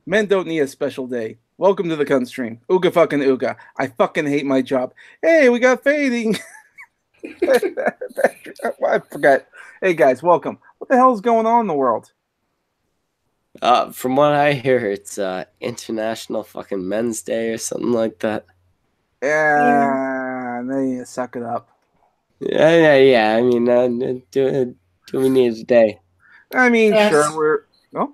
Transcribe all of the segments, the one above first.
Men don't need a special day. Welcome to the cunts stream. Ooga fucking ooga. I fucking hate my job. Hey, we got fading. I forgot. Hey guys, welcome. What the hell is going on in the world? From what I hear, it's International fucking Men's Day or something like that. Yeah, they need to suck it up. Yeah. I mean, do we need a day? I mean, sure, Yes. we're. Oh,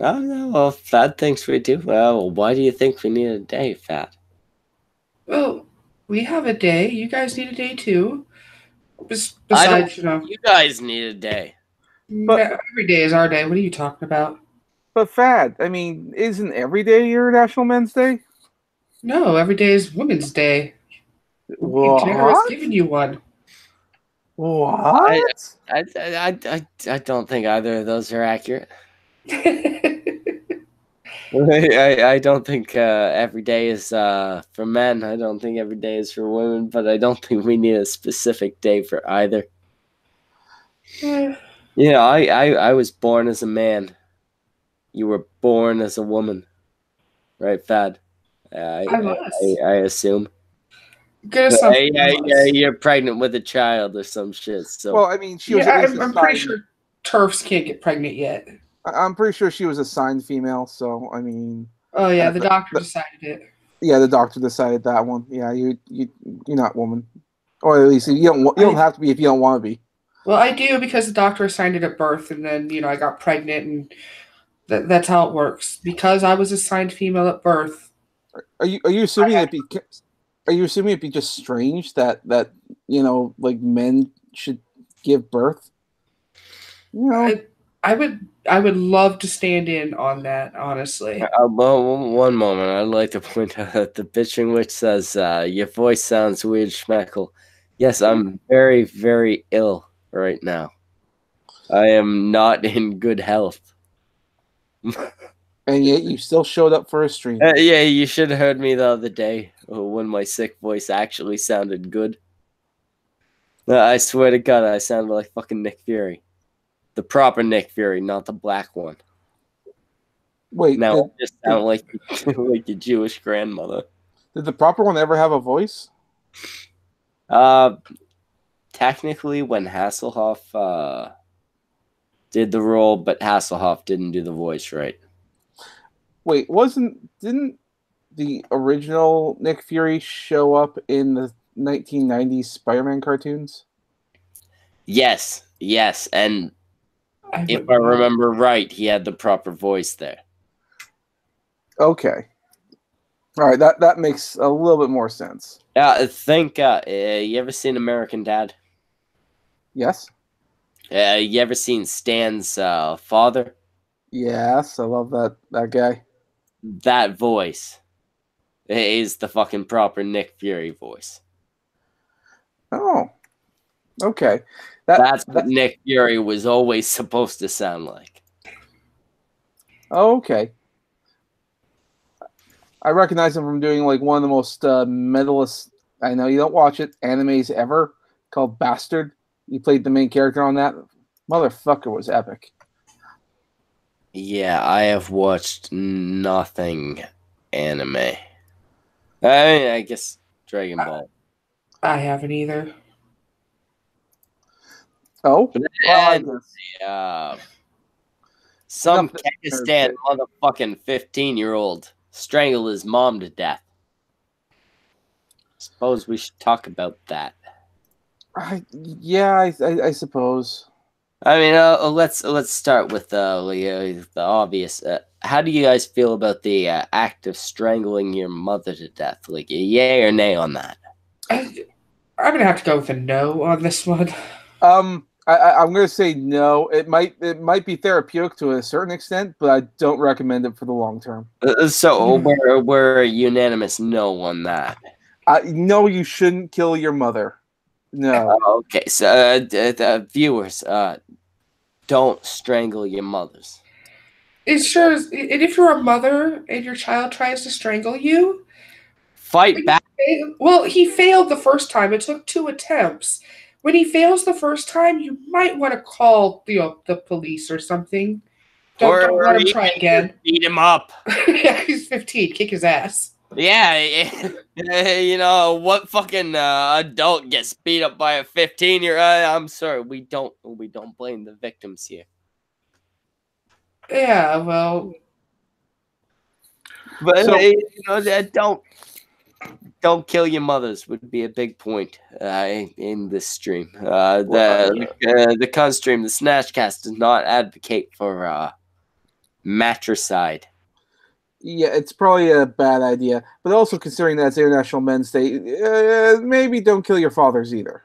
Oh no, well, Fat thinks we do. Well, why do you think we need a day, Fat? Well, we have a day. You guys need a day too. I don't Besides, think you guys need a day. but every day is our day. What are you talking about? but Fad. I mean, isn't every day International Men's Day? No, every day is Women's Day. We're being generous What? giving you one. I, What? I don't think either of those are accurate. I I don't think every day is for men. I don't think every day is for women, but I don't think we need a specific day for either. I was born as a man. You were born as a woman, right, Fad? was. I assume. Good Hey, assumption. I yeah, was. you're pregnant with a child or some shit. Well, So I mean, she was Yeah, at least I'm pretty assigned. sure turfs can't get pregnant yet. I'm pretty sure she was assigned female. So I mean, Oh yeah, the doctor that, decided it. yeah, the doctor decided that one. Yeah, you're not woman, or at least you don't I have to be if you don't want to be. well, I do because the doctor assigned it at birth, and then I got pregnant, and that's how it works. Because I was assigned female at birth, Are you I assuming had it be are you assuming it'd be just strange that like men should give birth? You know, I, I would love to stand in on that, honestly. well, one moment. I'd like to point out that the bitching witch says your voice sounds weird, Schmeckle. Yes, I'm very, very ill right now. I am not in good health. and yet you still showed up for a stream. Yeah, you should have heard me the other day when my sick voice actually sounded good. I swear to God, I sounded like fucking Nick Fury. The proper Nick Fury, not the black one. Wait, Now I did just did, sound like like your Jewish grandmother. did the proper one ever have a voice? Uh, Technically, when Hasselhoff did the role, but Hasselhoff didn't do the voice right. Wait, didn't the original Nick Fury show up in the 1990s Spider-Man cartoons? Yes, and I if would I not. remember right, he had the proper voice there. Okay. All right, that makes a little bit more sense. You ever seen American Dad? Yes. You ever seen Stan's father? Yes, I love that guy. That voice is the fucking proper Nick Fury voice. Oh, okay. That That's what that Nick Fury was always supposed to sound like. okay. I recognize him from doing like one of the most medalist. I know you don't watch it animes ever called Bastard. He played the main character on that. Motherfucker was epic. Yeah, I have watched nothing anime. I guess Dragon I, Ball. I haven't either. Oh, But well, I then, guess some enough. Nerd Kekistan shit. motherfucking 15-year-old strangled his mom to death. Suppose we should talk about that. Yeah, I suppose. I mean, let's start with the obvious. How do you guys feel about the act of strangling your mother to death? Like, yay or nay on that? I, I'm gonna have to go with a no on this one. I'm gonna say no. It might be therapeutic to a certain extent, but I don't recommend it for the long term. So we're a unanimous no on that. No, you shouldn't kill your mother. No. Okay, so viewers, don't strangle your mothers. It sure is. And if you're a mother and your child tries to strangle you, Fight back. well, he failed the first time. It took two attempts. When he fails the first time, you might want to call the police or something. Don't let him try again. Beat him up. Yeah, he's 15. Kick his ass. Yeah, what fucking adult gets beat up by a 15-year-old? I'm sorry, we don't blame the victims here. Yeah, well, but So- don't kill your mothers would be a big point in this stream. The con stream, the Snatchcast, does not advocate for matricide. Yeah, it's probably a bad idea. But also considering that it's International Men's Day, maybe don't kill your fathers either.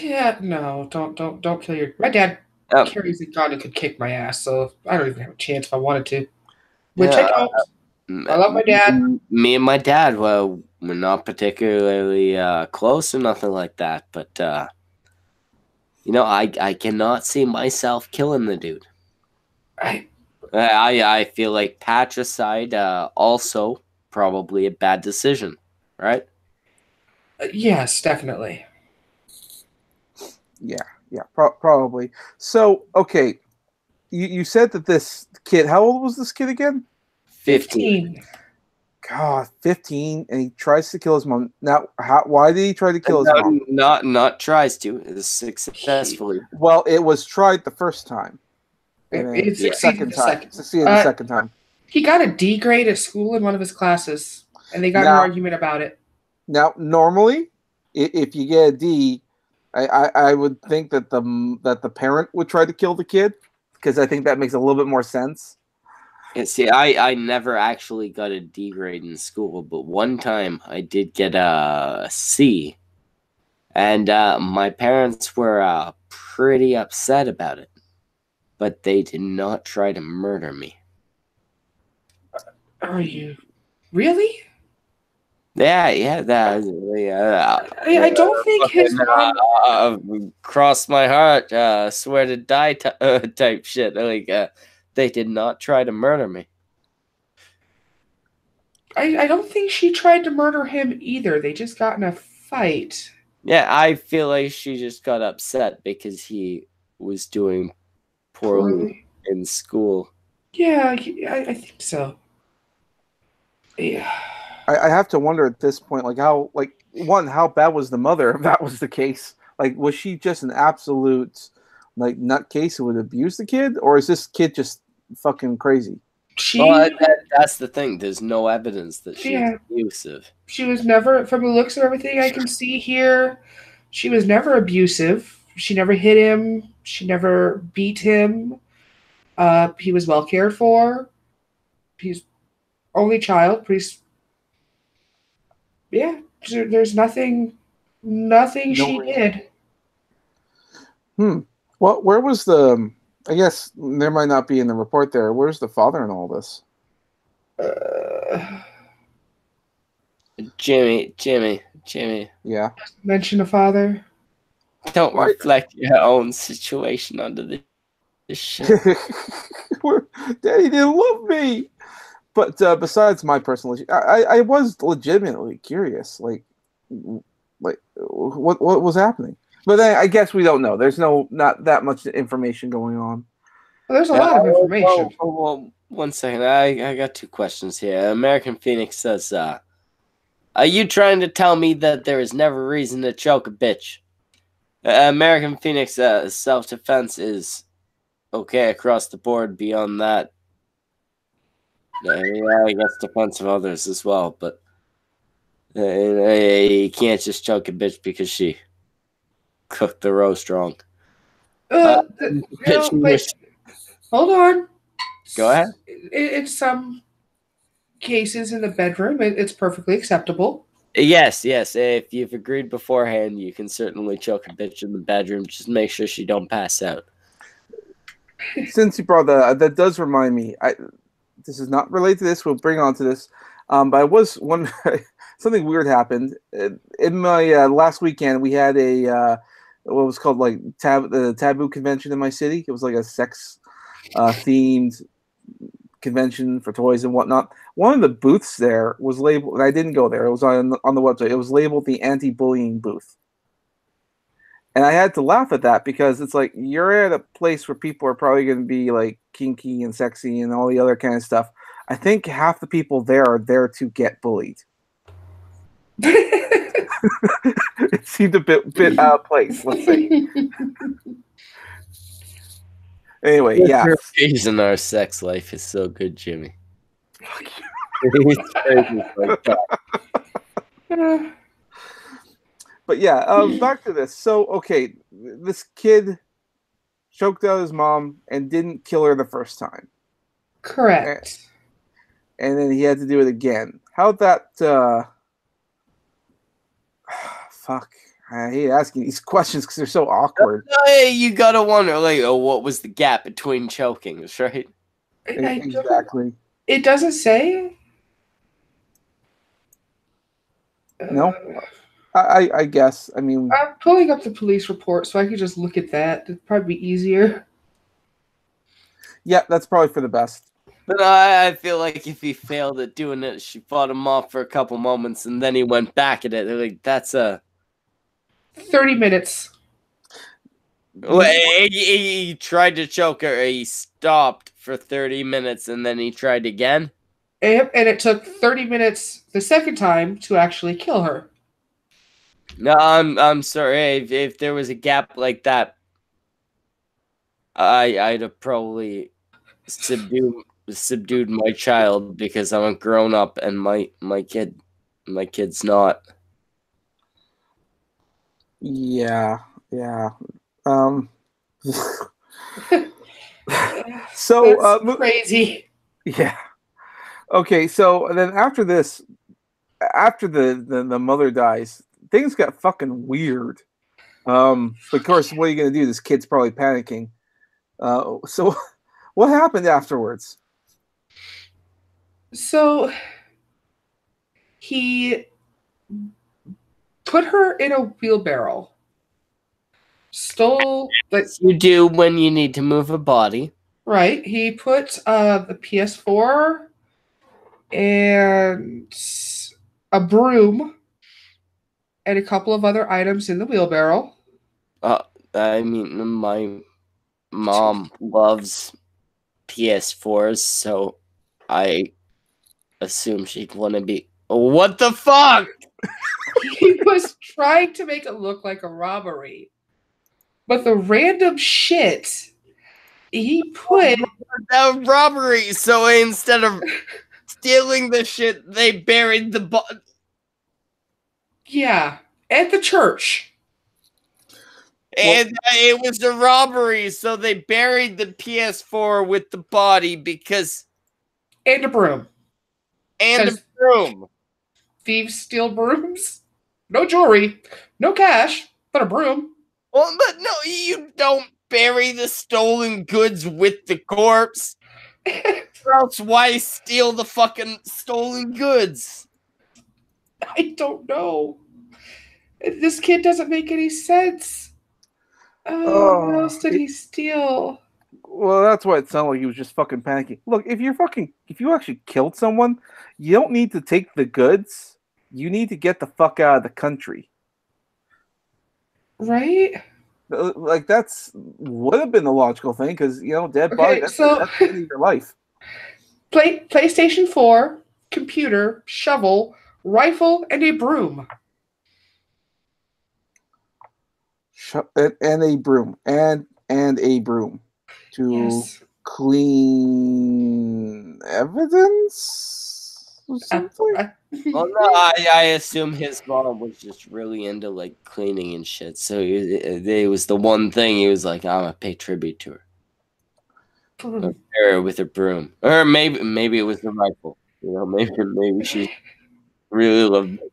yeah, no, don't kill your. My dad carries a gun and could kick my ass, so I don't even have a chance if I wanted to. Which I don't. I love my dad. Me and my dad, well, we're not particularly close or nothing like that, but I cannot see myself killing the dude. I feel like patricide also probably a bad decision, right? Yes, definitely. Yeah, probably. So, okay, you said that this kid, how old was this kid again? 15. God, 15, and he tries to kill his mom. Now, why did he try to kill his mom? Not tries to, successfully. Well, it was tried the first time. It succeeded the second. Succeeded the second time. He got a D grade at school in one of his classes, and they got in an argument about it. Now, normally, if you get a D, I would think that the parent would try to kill the kid, because I think that makes a little bit more sense. And see, I never actually got a D grade in school, but one time I did get a C, and my parents were pretty upset about it, but they did not try to murder me. Are you really? Yeah, that. I don't think his mom. Cross my heart, swear to die type shit. They did not try to murder me. I don't think she tried to murder him either. They just got in a fight. Yeah, I feel like she just got upset because he was doing poorly in school. Yeah, I think so. Yeah. I have to wonder at this point, how bad was the mother if that was the case? Like, was she just an absolute nutcase who would abuse the kid, or is this kid just fucking crazy? That's the thing. There's no evidence that she was abusive. She was never, from the looks of everything I can see here, she was never abusive. She never hit him. She never beat him. He was well cared for. He's only child. Yeah, there's nothing she did. Well, where was the? I guess there might not be in the report there. Where's the father in all this? Jimmy. Yeah. Mention a father. Don't reflect your own situation onto this shit. Daddy didn't love me. But besides my personal issue, I was legitimately curious, what was happening. But then I guess we don't know. There's not that much information going on. Well, there's a lot of information. Well, 1 second. I got two questions here. American Phoenix says, are you trying to tell me that there is never reason to choke a bitch? American Phoenix, self-defense is okay across the board. Beyond that, I guess defense of others as well. But you can't just choke a bitch because she cooked the roast wrong. Hold on. Go ahead. In some cases in the bedroom, it's perfectly acceptable. Yes. If you've agreed beforehand, you can certainly choke a bitch in the bedroom. Just make sure she don't pass out. Since you brought that does remind me. This is not related to this. We'll bring on to this. But I was wondering, something weird happened. In my last weekend, we had a what was called the Taboo convention in my city. It was like a sex themed convention for toys and whatnot. One of the booths there was labeled, and I didn't go there. It was on the website. It was labeled the anti-bullying booth. And I had to laugh at that because it's like you're at a place where people are probably going to be like kinky and sexy and all the other kind of stuff. I think half the people there are there to get bullied. It seemed a bit out of place. Let's say. Anyway, yeah. Your reason our sex life is so good, Jimmy. He's crazy like that. But yeah, back to this. So, okay, this kid choked out his mom and didn't kill her the first time. Correct. And then he had to do it again. How'd that, fuck. I hate asking these questions because they're so awkward. You gotta wonder, like, oh, what was the gap between chokings, right? Exactly. It doesn't say. No? I guess. I mean, I'm pulling up the police report so I could just look at that. It'd probably be easier. Yeah, that's probably for the best. But I feel like if he failed at doing it, she fought him off for a couple moments, and then he went back at it. They're like, that's a 30 minutes. Well, he tried to choke her. He stopped for 30 minutes, and then he tried again. And it took 30 minutes the second time to actually kill her. No, I'm sorry. If there was a gap like that, I'd have probably subdued my child because I'm a grown up and my kid's not. Yeah. So that's crazy. Yeah. Okay, so then after this, after the mother dies, things got fucking weird. Of course, what are you gonna do? This kid's probably panicking. So what happened afterwards? So he put her in a wheelbarrow. Stole like you do when you need to move a body. Right. He put the PS4 and a broom and a couple of other items in the wheelbarrow. I mean, my mom loves PS4s, so I assume she'd want to be. What the fuck? He was trying to make it look like a robbery. But the random shit he put a robbery, so instead of stealing the shit, they buried the body. Yeah, at the church. And it was a robbery, so they buried the PS4 with the body because... And a broom. And a broom. Thieves steal brooms. No jewelry, no cash, but a broom. Well, but no, you don't bury the stolen goods with the corpse. Or else why steal the fucking stolen goods? I don't know. This kid doesn't make any sense. What else did he steal? Well, that's why it sounded like he was just fucking panicking. Look, if you actually killed someone, you don't need to take the goods. You need to get the fuck out of the country. Right? Like that's would have been the logical thing because dead body. That's the end of your life. PlayStation 4, computer, shovel, rifle, and a broom. And a broom and a broom to clean evidence. Or something? Well, no, I assume his mom was just really into like cleaning and shit. So it was the one thing he was like, I'm gonna pay tribute to her. Or with a broom, or maybe it was the rifle. Maybe she really loved it.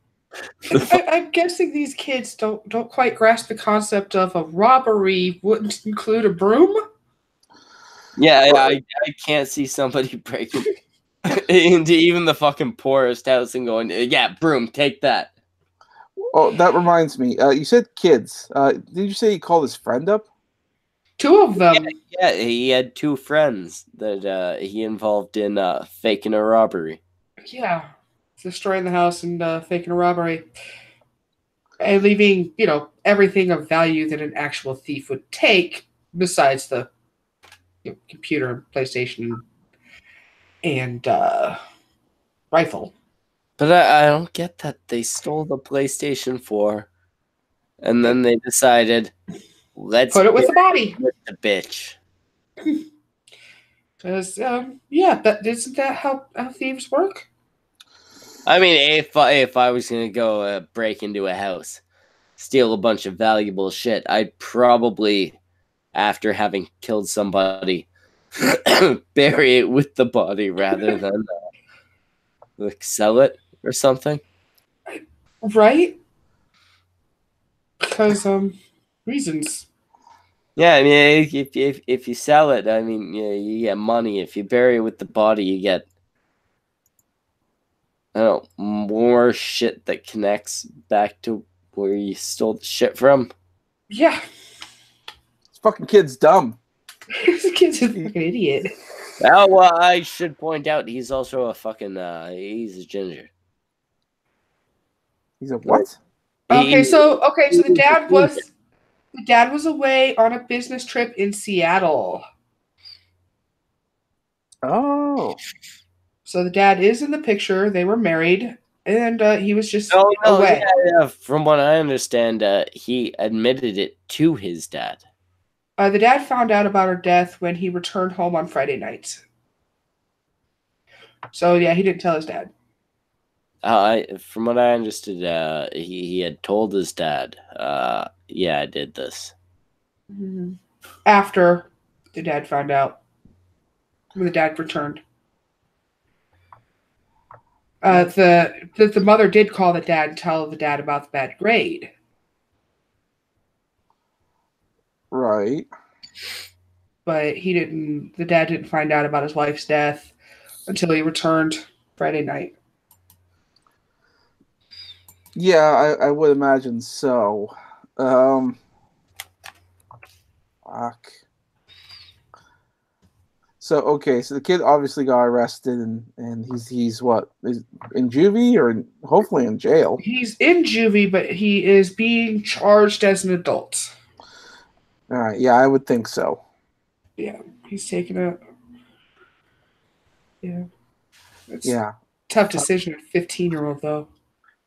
I'm guessing these kids don't quite grasp the concept of a robbery wouldn't include a broom. Yeah, I can't see somebody breaking into even the fucking poorest house and going, yeah, broom, take that. Oh, that reminds me. You said kids. Did you say he called his friend up? 2 of them. Yeah, he had 2 friends that he involved in faking a robbery. Yeah, destroying the house and faking a robbery. and leaving, everything of value that an actual thief would take, besides the computer, PlayStation, and rifle. But I don't get that. They stole the PlayStation 4, and then they decided, let's Put it with bury the body. with the bitch. Because, isn't that how thieves work? I mean, if I was going to go break into a house, steal a bunch of valuable shit, I'd probably, after having killed somebody, bury it with the body rather than like sell it or something. Right? Because, reasons. Yeah, I mean, if you sell it, I mean, you get money. If you bury it with the body, you get, I don't know, more shit that connects back to where you stole the shit from. Yeah. This fucking kid's dumb. This kid's a fucking idiot. Oh, well, I should point out he's also a fucking, he's a ginger. He's a what? Okay, so He's the a ginger. dad was away on a business trip in Seattle. Oh. So the dad is in the picture. They were married, and he was just Oh, no, away. yeah. From what I understand, he admitted it to his dad. The dad found out about her death when he returned home on Friday night. So yeah, he didn't tell his dad. From what I understood, he had told his dad, yeah, I did this. After the dad found out, when the dad returned, the mother did call the dad and tell the dad about the bad grade. Right. But he didn't. The dad didn't find out about his wife's death until he returned Friday night. Yeah, I would imagine so. Fuck. So okay, so the kid obviously got arrested, and he's what, is in juvie or hopefully in jail. He's in juvie, but he is being charged as an adult. All right, yeah, I would think so. Yeah, he's taking a yeah. It's Yeah. tough decision. 15-year-old though.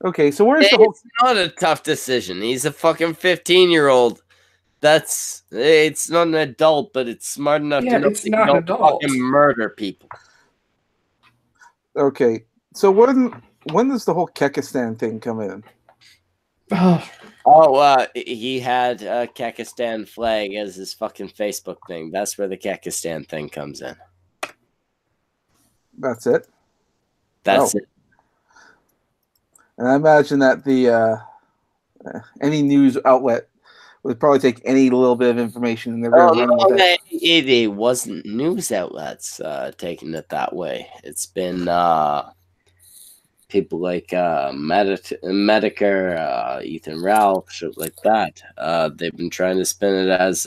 Okay, so where's the whole? It's not a tough decision. He's a fucking 15-year-old. It's not an adult, but it's smart enough Yeah, to know it's that you not an don't adult. fucking murder people. Okay, so when does the whole Kekistan thing come in? Oh, Oh, he had a Kekistan flag as his fucking Facebook thing. That's where the Kekistan thing comes in. That's it. That's Oh. it. And I imagine that the any news outlet would probably take any little bit of information and they're going to run with it. It wasn't news outlets taking it that way. It's been people like Medicare, Ethan Ralph, shit like that. They've been trying to spin it as,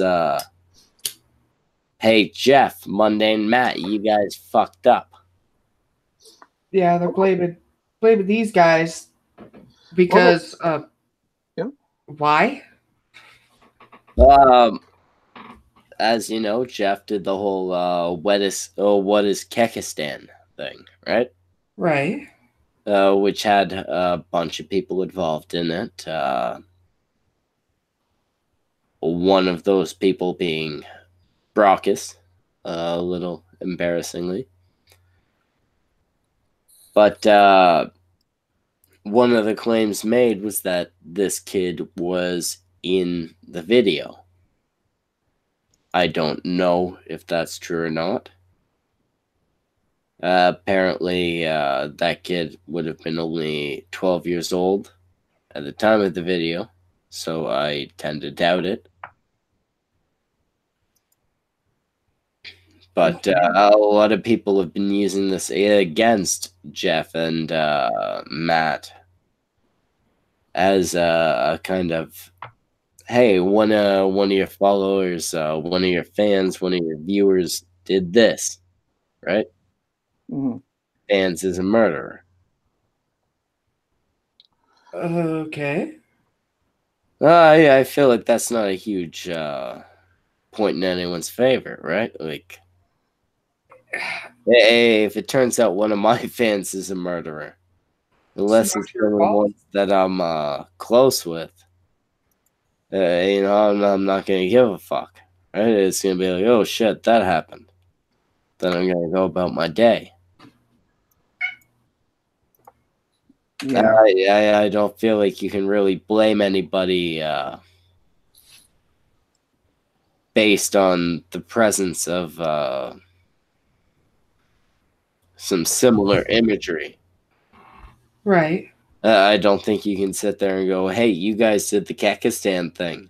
hey, Jeff, Mundane Matt, you guys fucked up. yeah, they're blaming these guys because Yeah. why? As you know, Jeff did the whole what is Kekistan thing, right? Right. Which had a bunch of people involved in it. One of those people being Brockus, a little embarrassingly. But one of the claims made was that this kid was in the video. I don't know if that's true or not. Apparently, that kid would have been only 12 years old at the time of the video, so I tend to doubt it. But a lot of people have been using this against Jeff and Matt as a kind of, hey, one of your followers, one of your fans, one of your viewers did this, right? Mm-hmm. Fans is a murderer. Okay. Yeah, I feel like that's not a huge point in anyone's favor, right? Like, hey, if it turns out one of my fans is a murderer, It's unless it's not your one of the fault. ones that I'm close with, I'm not gonna give a fuck. Right? It's gonna be like, oh shit, that happened. Then I'm gonna go about my day. Yeah. I don't feel like you can really blame anybody based on the presence of some similar imagery. Right. I don't think you can sit there and go, hey, you guys did the Kekistan thing.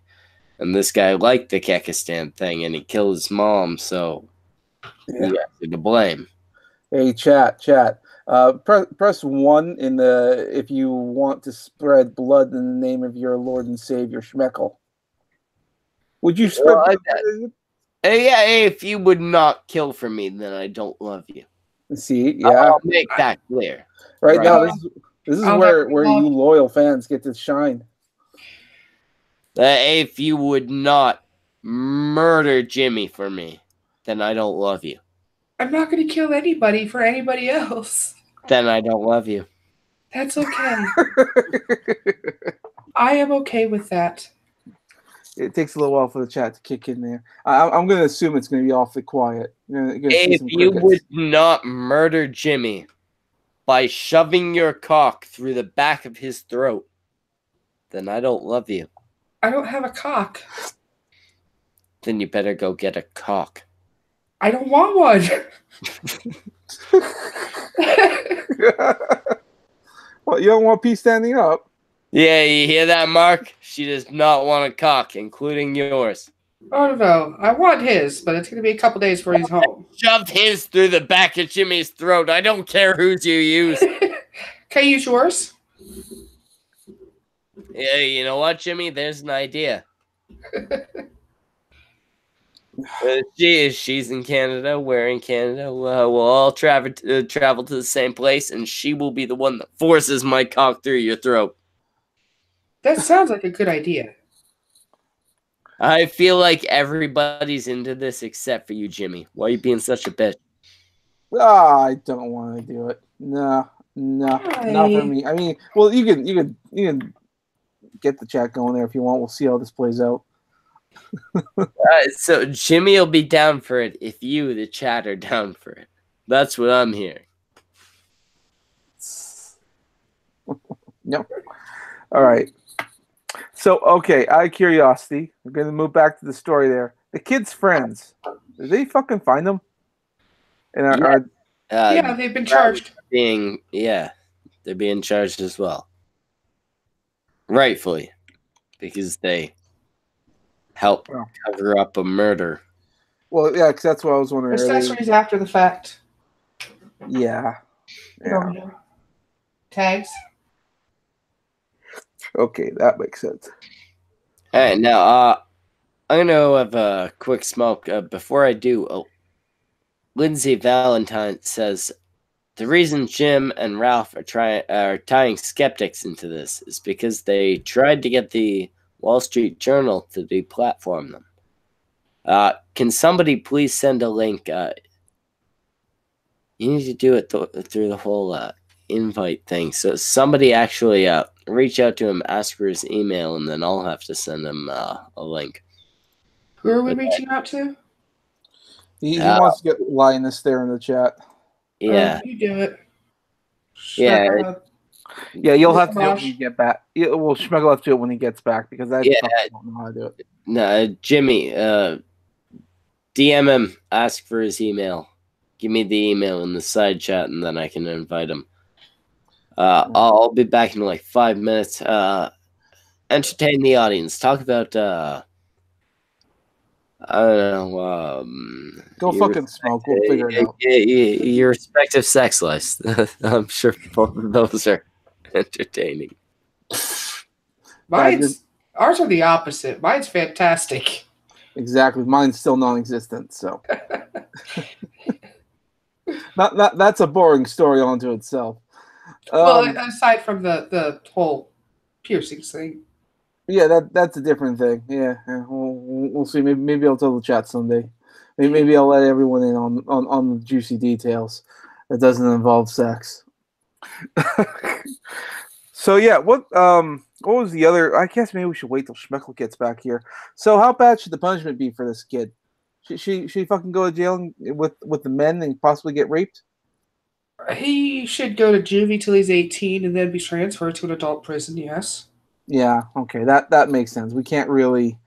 And this guy liked the Kekistan thing and he killed his mom, so Yeah. you guys are to blame. Hey, chat. Press 1 in the if you want to spread blood in the name of your Lord and Savior Schmeckle. Would you spread Well, blood? yeah, if you would not kill for me, then I don't love you. See, yeah. I'll make that clear. Right Right. now, this is I'll where definitely you love- loyal fans get to shine. If you would not murder Jimmy for me, then I don't love you. I'm not going to kill anybody for anybody else. Then I don't love you. That's okay. I am okay with that. It takes a little while for the chat to kick in there. I'm going to assume it's going to be awfully quiet. You're going to see If some you crickets. would not murder Jimmy by shoving your cock through the back of his throat, then I don't love you. I don't have a cock. Then you better go get a cock. I don't want one. Well, you don't want P standing up. Yeah, you hear that, Mark? She does not want a cock, including yours. Oh no, I want his, but it's going to be a couple days before he's home. Shove his through the back of Jimmy's throat. I don't care whose you use. Can I use yours? Yeah, you know what, Jimmy? There's an idea. She's in Canada. We're in Canada. We'll all travel to the same place, and she will be the one that forces my cock through your throat. That sounds like a good idea. I feel like everybody's into this except for you, Jimmy. Why are you being such a bitch? I don't want to do it. No, not for me. I mean, well, you can get the chat going there if you want. We'll see how this plays out. So Jimmy will be down for it if you, the chat, are down for it. That's what I'm hearing. No. All right. So, okay, out of curiosity, we're going to move back to the story there. The kids' friends, did they fucking find them? And Yeah, they've been charged. They're being charged as well. Rightfully. Because they helped cover up a murder. Well, yeah, because that's what I was wondering. Accessories after the fact. Yeah. Tags. Okay, that makes sense. All right, now I'm gonna have a quick smoke. Before I do, Lindsay Valentine says the reason Jim and Ralph are tying skeptics into this is because they tried to get the Wall Street Journal to deplatform them. Can somebody please send a link? You need to do it through the whole invite thing. So somebody actually reach out to him, ask for his email, and then I'll have to send him a link. Who are we reaching out to? He wants to get Linus there in the chat. Yeah. You do it. Yeah. Yeah, you'll have to do it when you get back. Well, Schmegel will have to do it when he gets back because I don't know how to do it. No, Jimmy, DM him, ask for his email. Give me the email in the side chat, and then I can invite him. I'll be back in like 5 minutes. Entertain the audience. Talk about I don't know. Go fucking smoke. We'll figure it out. Your respective sex lives. I'm sure both of those are entertaining. Ours are the opposite. Mine's fantastic. Exactly. Mine's still non-existent. So that's a boring story unto itself. Well, aside from the whole piercings thing. Yeah, that's a different thing. Yeah, we'll see. Maybe I'll tell the chat someday. Maybe I'll let everyone in on the juicy details that doesn't involve sex. So yeah, what was the other? I guess maybe we should wait till Schmeckle gets back here. So how bad should the punishment be for this kid? Should he fucking go to jail with the men and possibly get raped? He should go to juvie till he's 18 and then be transferred to an adult prison, yes. Yeah, okay, that makes sense. We can't really,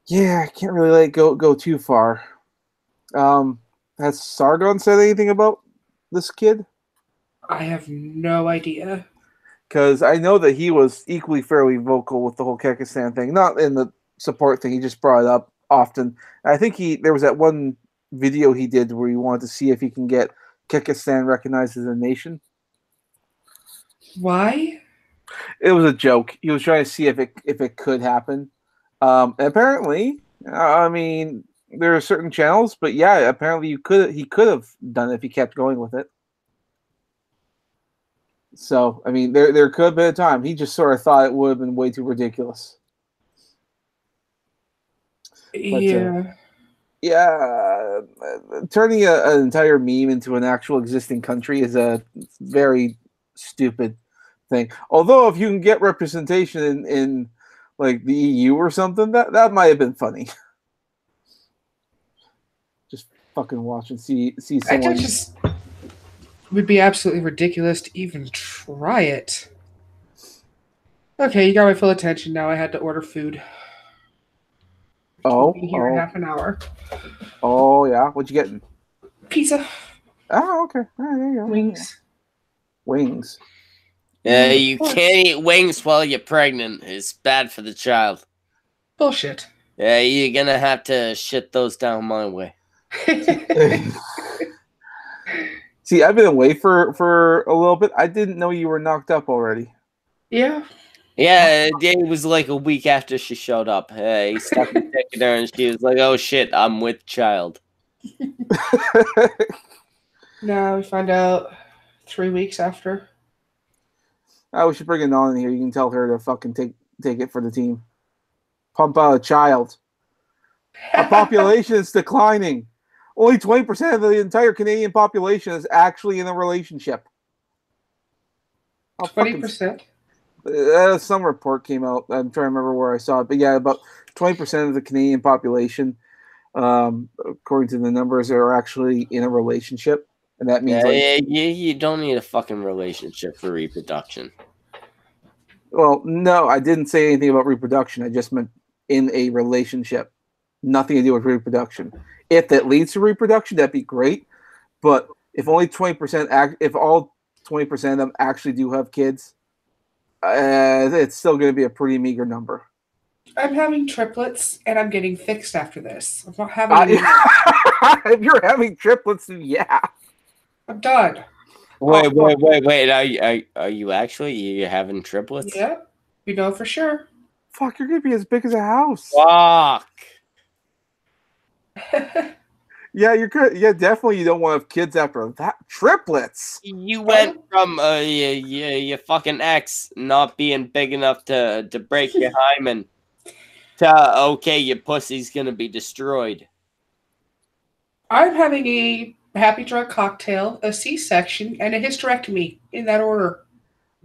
yeah, can't really let it go too far. Um, has Sargon said anything about this kid? I have no idea. Because I know that he was equally fairly vocal with the whole Kekistan thing. Not in the support thing, he just brought it up often. I think there was that one video he did where he wanted to see if he can get Kekistan recognized as a nation. Why? It was a joke. He was trying to see if it could happen. Apparently, I mean, there are certain channels, but yeah, apparently he could have done it if he kept going with it. So I mean, there could have been a time. He just sort of thought it would have been way too ridiculous. But Yeah. yeah, turning an entire meme into an actual existing country is a very stupid thing. Although if you can get representation in like the EU or something, that might have been funny. Just fucking watch and see That someone. just would be absolutely ridiculous to even try it. Okay, you got my full attention now. I had to order food. We'll be here in half an hour. Oh yeah. What you getting? Pizza. Oh, okay. There you go. Wings. Wings. You can't eat wings while you're pregnant. It's bad for the child. Bullshit. Yeah, you're gonna have to shit those down my way. See, I've been away for a little bit. I didn't know you were knocked up already. Yeah. Yeah, it was like a week after she showed up. He stuck his dick in her and she was like, oh shit, I'm with child. Now we find out 3 weeks after. Oh, we should bring it on in here. You can tell her to fucking take it for the team. Pump out a child. Our population is declining. Only 20% of the entire Canadian population is actually in a relationship. 20%? Some report came out. I'm trying to remember where I saw it. But yeah, about 20% of the Canadian population, according to the numbers, are actually in a relationship. And that means you don't need a fucking relationship for reproduction. Well, no, I didn't say anything about reproduction. I just meant in a relationship. Nothing to do with reproduction. If that leads to reproduction, that'd be great. But if only 20%, if all 20% of them actually do have kids, it's still going to be a pretty meager number. I'm having triplets, and I'm getting fixed after this. I'm not having if you're having triplets, then yeah. I'm done. Wait. Are you actually? You're having triplets? Yeah. We know for sure. Fuck, you're going to be as big as a house. Fuck. Yeah, you're good. Yeah, definitely you don't want to have kids after that. Triplets. You went from your fucking ex not being big enough to break your hymen to okay, your pussy's gonna be destroyed. I'm having a happy drug cocktail, a C-section, and a hysterectomy in that order.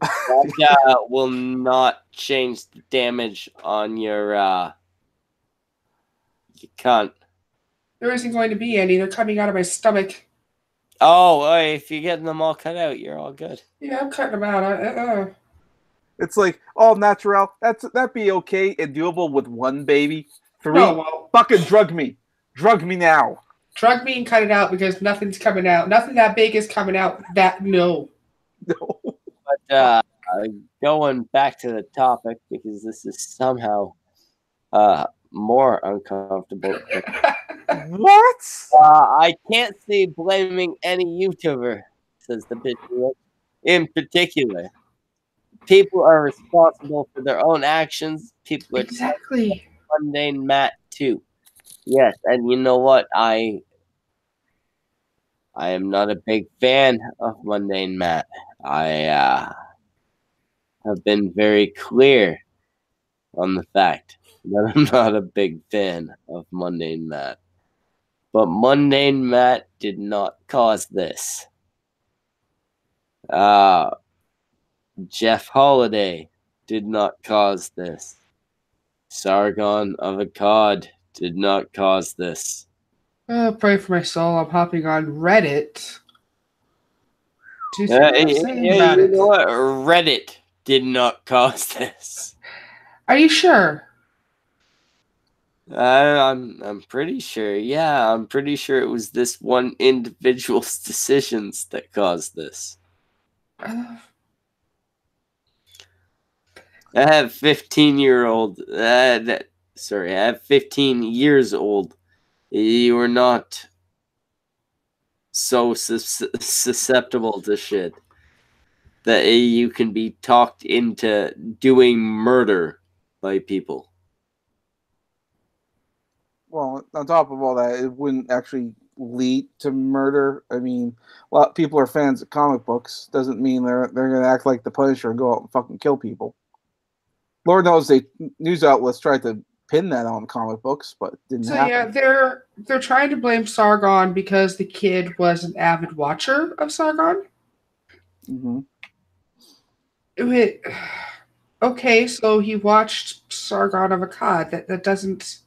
That will not change the damage on your cunt. There isn't going to be any. They're coming out of my stomach. Oh, if you're getting them all cut out, you're all good. Yeah, I'm cutting them out. It's like all natural. That'd be okay and doable with one baby. 3, fucking drug me now. Drug me and cut it out because nothing's coming out. Nothing that big is coming out. No. But going back to the topic because this is somehow more uncomfortable. What? I can't see blaming any YouTuber, says the bitch. In particular, people are responsible for their own actions. People are exactly mundane Matt too. Yes, and you know what? I am not a big fan of mundane Matt. I have been very clear on the fact that I'm not a big fan of Mundane Matt. But Mundane Matt did not cause this. Jeff Holiday did not cause this. Sargon of Akkad did not cause this. Pray for my soul. I'm hopping on Reddit to see what they're saying about you it. know what? Reddit did not cause this. Are you sure? I'm pretty sure. Yeah, I'm pretty sure it was this one individual's decisions that caused this. I have 15-year-old. Sorry, I have 15 years old. You are not so susceptible to shit that you can be talked into doing murder by people. Well, on top of all that, it wouldn't actually lead to murder. I mean, a lot of people are fans of comic books. Doesn't mean they're going to act like the Punisher and go out and fucking kill people. Lord knows news outlets tried to pin that on comic books, but it didn't happen. Yeah, they're trying to blame Sargon because the kid was an avid watcher of Sargon. Mm-hmm. Okay, so he watched Sargon of Akkad. That doesn't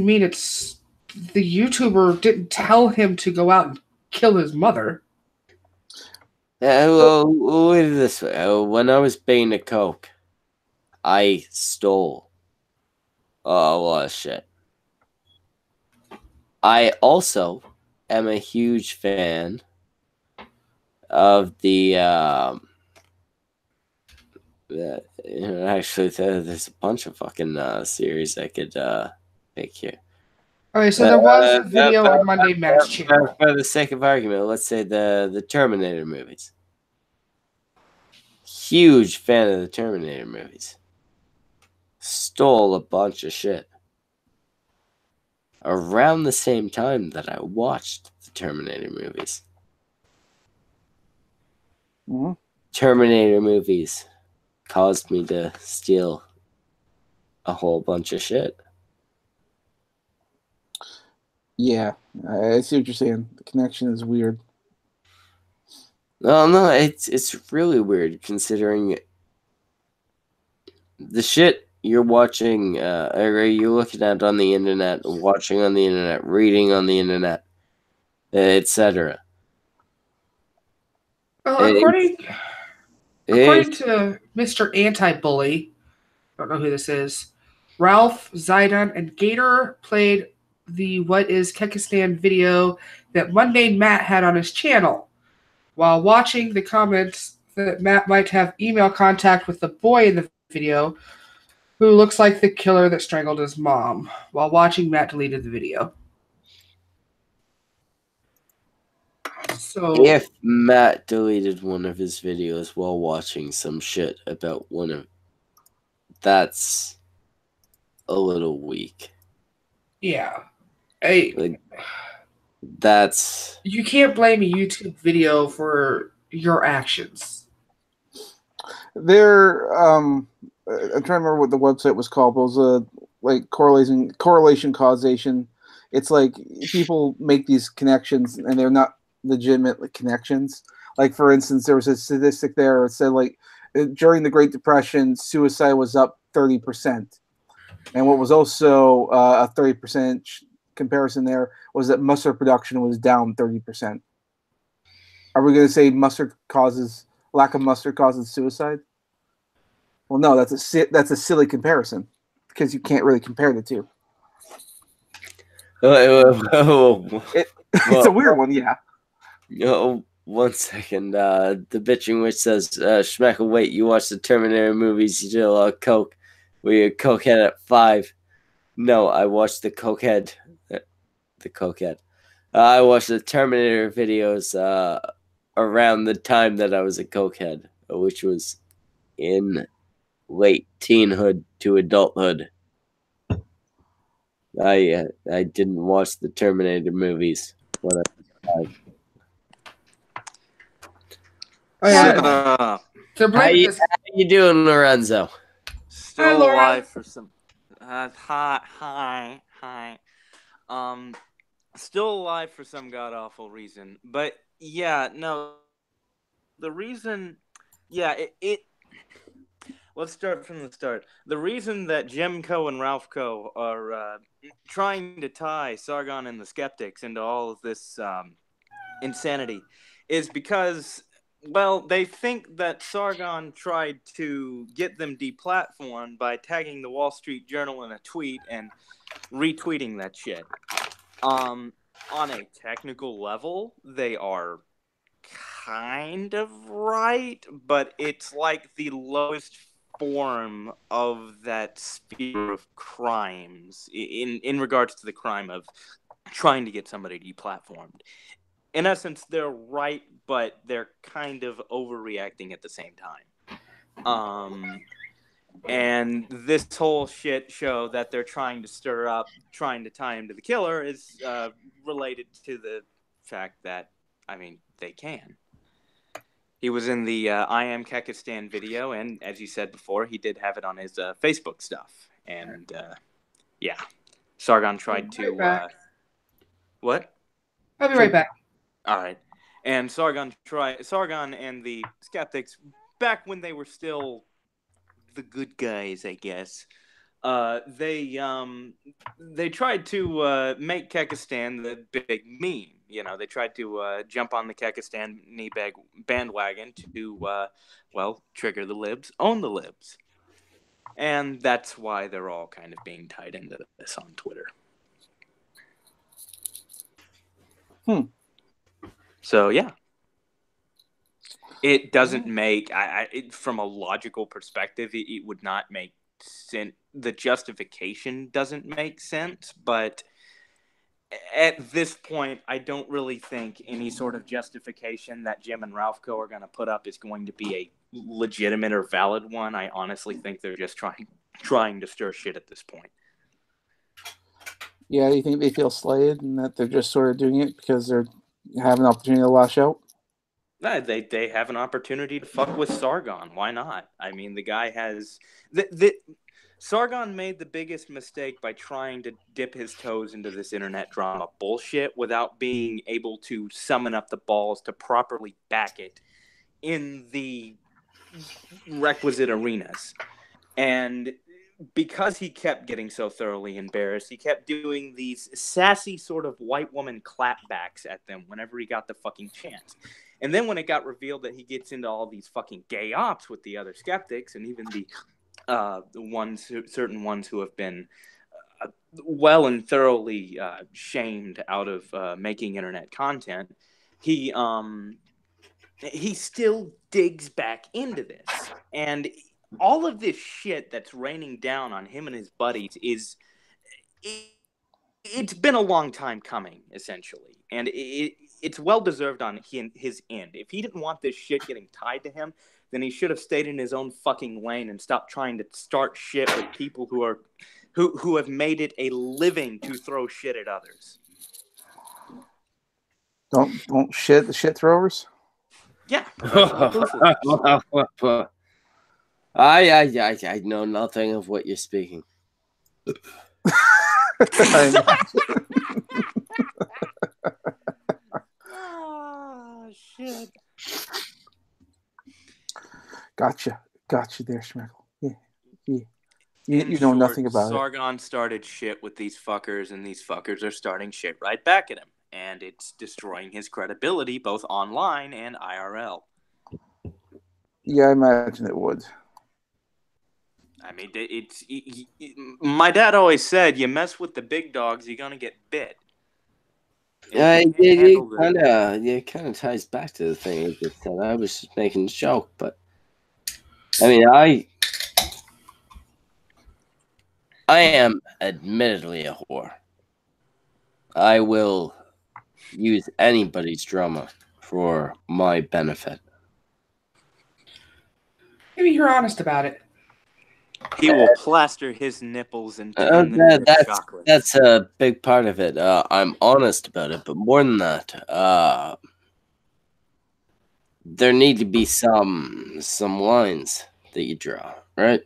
mean it's the YouTuber didn't tell him to go out and kill his mother. Well, look at this way. When I was banging a coke, I stole a lot of shit. I also am a huge fan of the actually there's a bunch of fucking series I could pick here. Okay, so there was a video on Monday Matt's channel. For the sake of argument, let's say the Terminator movies. Huge fan of the Terminator movies. Stole a bunch of shit. Around the same time that I watched the Terminator movies. Mm-hmm. Terminator movies caused me to steal a whole bunch of shit. Yeah, I see what you're saying. The connection is weird. No, it's really weird considering the shit you're watching, or you're looking at on the internet, watching on the internet, reading on the internet, etc. Well, according to Mr. Anti-Bully, I don't know who this is, Ralph, Zidon, and Gator played the What is Kekistan video that Mundane Matt had on his channel. While watching the comments that Matt might have email contact with the boy in the video who looks like the killer that strangled his mom. While watching, Matt deleted the video. So if Matt deleted one of his videos while watching some shit about one of... That's a little weak. Yeah. That's... You can't blame a YouTube video for your actions. I'm trying to remember what the website was called, but it was like correlation causation. It's like people make these connections and they're not legitimate connections. Like, for instance, there was a statistic there that said, like, during the Great Depression, suicide was up 30%. And what was also a 30% comparison there was that mustard production was down 30%. Are we going to say lack of mustard causes suicide? Well, no, that's a silly comparison because you can't really compare the two. It's a weird one, yeah. Oh, 1 second. The bitching witch says, Schmeckle, wait, you watched the Terminator movies, you did a lot of coke. Were you a cokehead at 5? No, I watched the cokehead. I watched the Terminator videos around the time that I was a cokehead, which was in late teenhood to adulthood. I didn't watch the Terminator movies when I was 5. Oh, yeah. So How blame this. you doing, Lorenzo? Still Hi, Laura. alive for some. Hi. Still alive for some god awful reason. But yeah, no. The reason, yeah, it. Let's start from the start. The reason that Jim Co and Ralph Co are trying to tie Sargon and the Skeptics into all of this insanity is because, well, they think that Sargon tried to get them deplatformed by tagging the Wall Street Journal in a tweet and retweeting that shit. On a technical level, they are kind of right, but it's like the lowest form of that sphere of crimes in regards to the crime of trying to get somebody deplatformed. In essence, they're right, but they're kind of overreacting at the same time. And this whole shit show that they're trying to stir up, trying to tie him to the killer, is related to the fact that, I mean, they can. He was in the I Am Kekistan video, and as you said before, he did have it on his Facebook stuff. And, yeah. Sargon tried to... what? I'll be right back. All right. And Sargon and the Skeptics, back when they were still the good guys, I guess, they tried to make Kekistan the big meme. You know, they tried to jump on the Kekistan knee-bag bandwagon to, well, trigger the libs, own the libs. And that's why they're all kind of being tied into this on Twitter. So, yeah. It doesn't make, from a logical perspective, it would not make sense. The justification doesn't make sense, but at this point, I don't really think any sort of justification that Jim and Ralph Co. are going to put up is going to be a legitimate or valid one. I honestly think they're just trying to stir shit at this point. Yeah, you think they feel slighted and that they're just sort of doing it because they're having an opportunity to lash out? They have an opportunity to fuck with Sargon. Why not? I mean, the guy has... Sargon made the biggest mistake by trying to dip his toes into this internet drama bullshit without being able to summon up the balls to properly back it in the requisite arenas. And because he kept getting so thoroughly embarrassed, he kept doing these sassy sort of white woman clapbacks at them whenever he got the fucking chance. And then when it got revealed that he gets into all these fucking gay ops with the other skeptics and even the certain ones who have been well and thoroughly shamed out of making internet content, he still digs back into this. And all of this shit that's raining down on him and his buddies it's been a long time coming, essentially. And it's well-deserved on his end. If he didn't want this shit getting tied to him, then he should have stayed in his own fucking lane and stopped trying to start shit with people who have made it a living to throw shit at others. Don't shit the shit throwers? Yeah. Proof I know nothing of what you're speaking. Oh, shit. Gotcha there, Schmeckle. Yeah. You know nothing about Sargon started shit with these fuckers, and these fuckers are starting shit right back at him. And it's destroying his credibility, both online and IRL. Yeah, I imagine it would. I mean, my dad always said, you mess with the big dogs, you're going to get bit. It kind of ties back to the thing you just said. I was just making a joke, but I mean, I am admittedly a whore. I will use anybody's drama for my benefit. Maybe you're honest about it. He will plaster his nipples into chocolate. That's a big part of it. I'm honest about it, but more than that, there need to be some lines that you draw, right?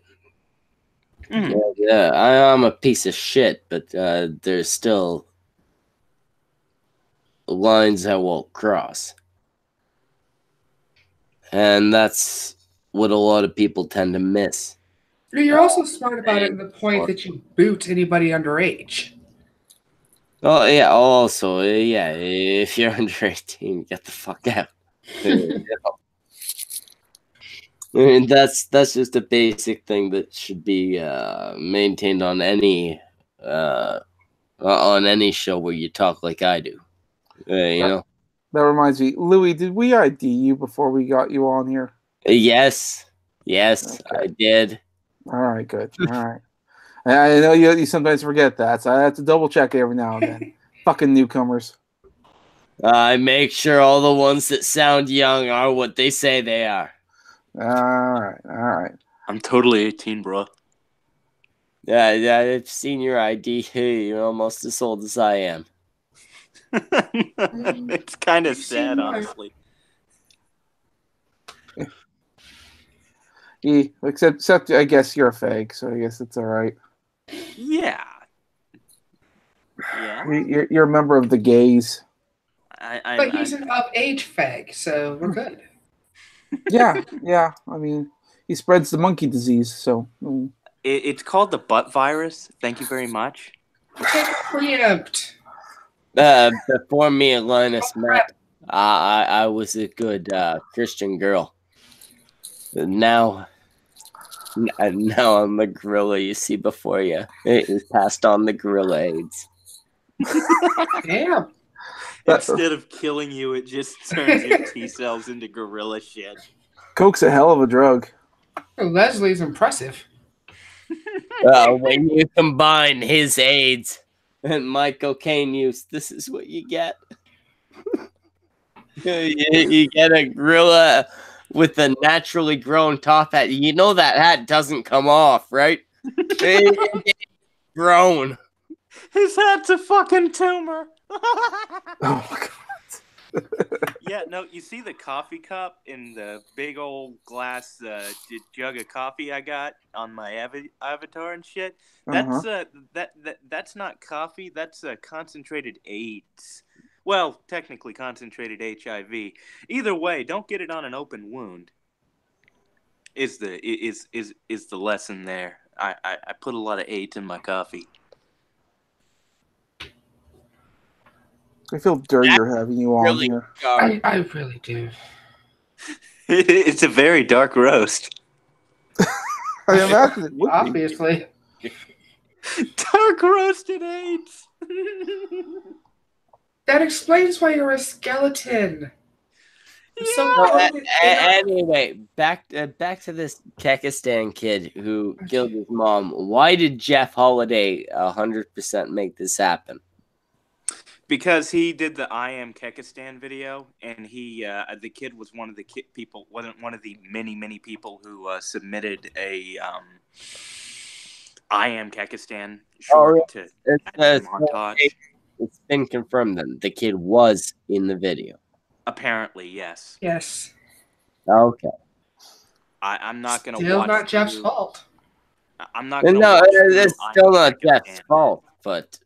Mhm. Yeah, I'm a piece of shit, but there's still lines that won't cross. And that's what a lot of people tend to miss. You're also smart about it in the point that you boot anybody underage. Oh, yeah, also, yeah, if you're under 18, get the fuck out. I mean, that's just a basic thing that should be maintained on any show where you talk like I do. You know. That reminds me, Louis, did we ID you before we got you on here? Yes, Okay. I did. All right, good. All right. I know you sometimes forget that, so I have to double check every now and then. Fucking newcomers. I make sure all the ones that sound young are what they say they are. All right. I'm totally 18, bro. Yeah, I've seen your ID. You're almost as old as I am. It's kind of sad, honestly. Yeah, except I guess you're a fag, so I guess it's all right. Yeah. Yeah. You're a member of the gays. But he's an up-age fag, so we're good. Yeah. I mean, he spreads the monkey disease, so. It's called the butt virus. Thank you very much. Preempt. Before me and Linus met, I was a good Christian girl. Now I'm the gorilla you see before you. It is passed on the gorilla AIDS. Damn. Instead of killing you, it just turns your T cells into gorilla shit. Coke's a hell of a drug. Leslie's impressive. When you combine his AIDS and my cocaine use, this is what you get. You get a gorilla with a naturally grown top hat. You know that hat doesn't come off, right? It's grown. His hat's a fucking tumor. Oh my god. Yeah, no, you see the coffee cup in the big old glass jug of coffee I got on my avatar and shit? That's that's not coffee, that's concentrated AIDS. Well, technically concentrated HIV. Either way, don't get it on an open wound. Is the lesson there. I put a lot of AIDS in my coffee. I feel dirtier having you on here. I really do. It's a very dark roast. I imagine it would be. Obviously. Dark roasted AIDS. That explains why you're a skeleton. Yeah. Anyway, back to this Kekistan kid who killed his mom. Why did Jeff Holiday 100% make this happen? Because he did the I Am Kekistan video, and he the kid was one of the people, wasn't one of the many people who submitted a I Am Kekistan short to montage. It's been confirmed then the kid was in the video. Apparently, yes. Yes. Okay. I'm not going to watch. Still not Jeff's fault. I'm not going to. No, watch it's still not Jeff's fault, but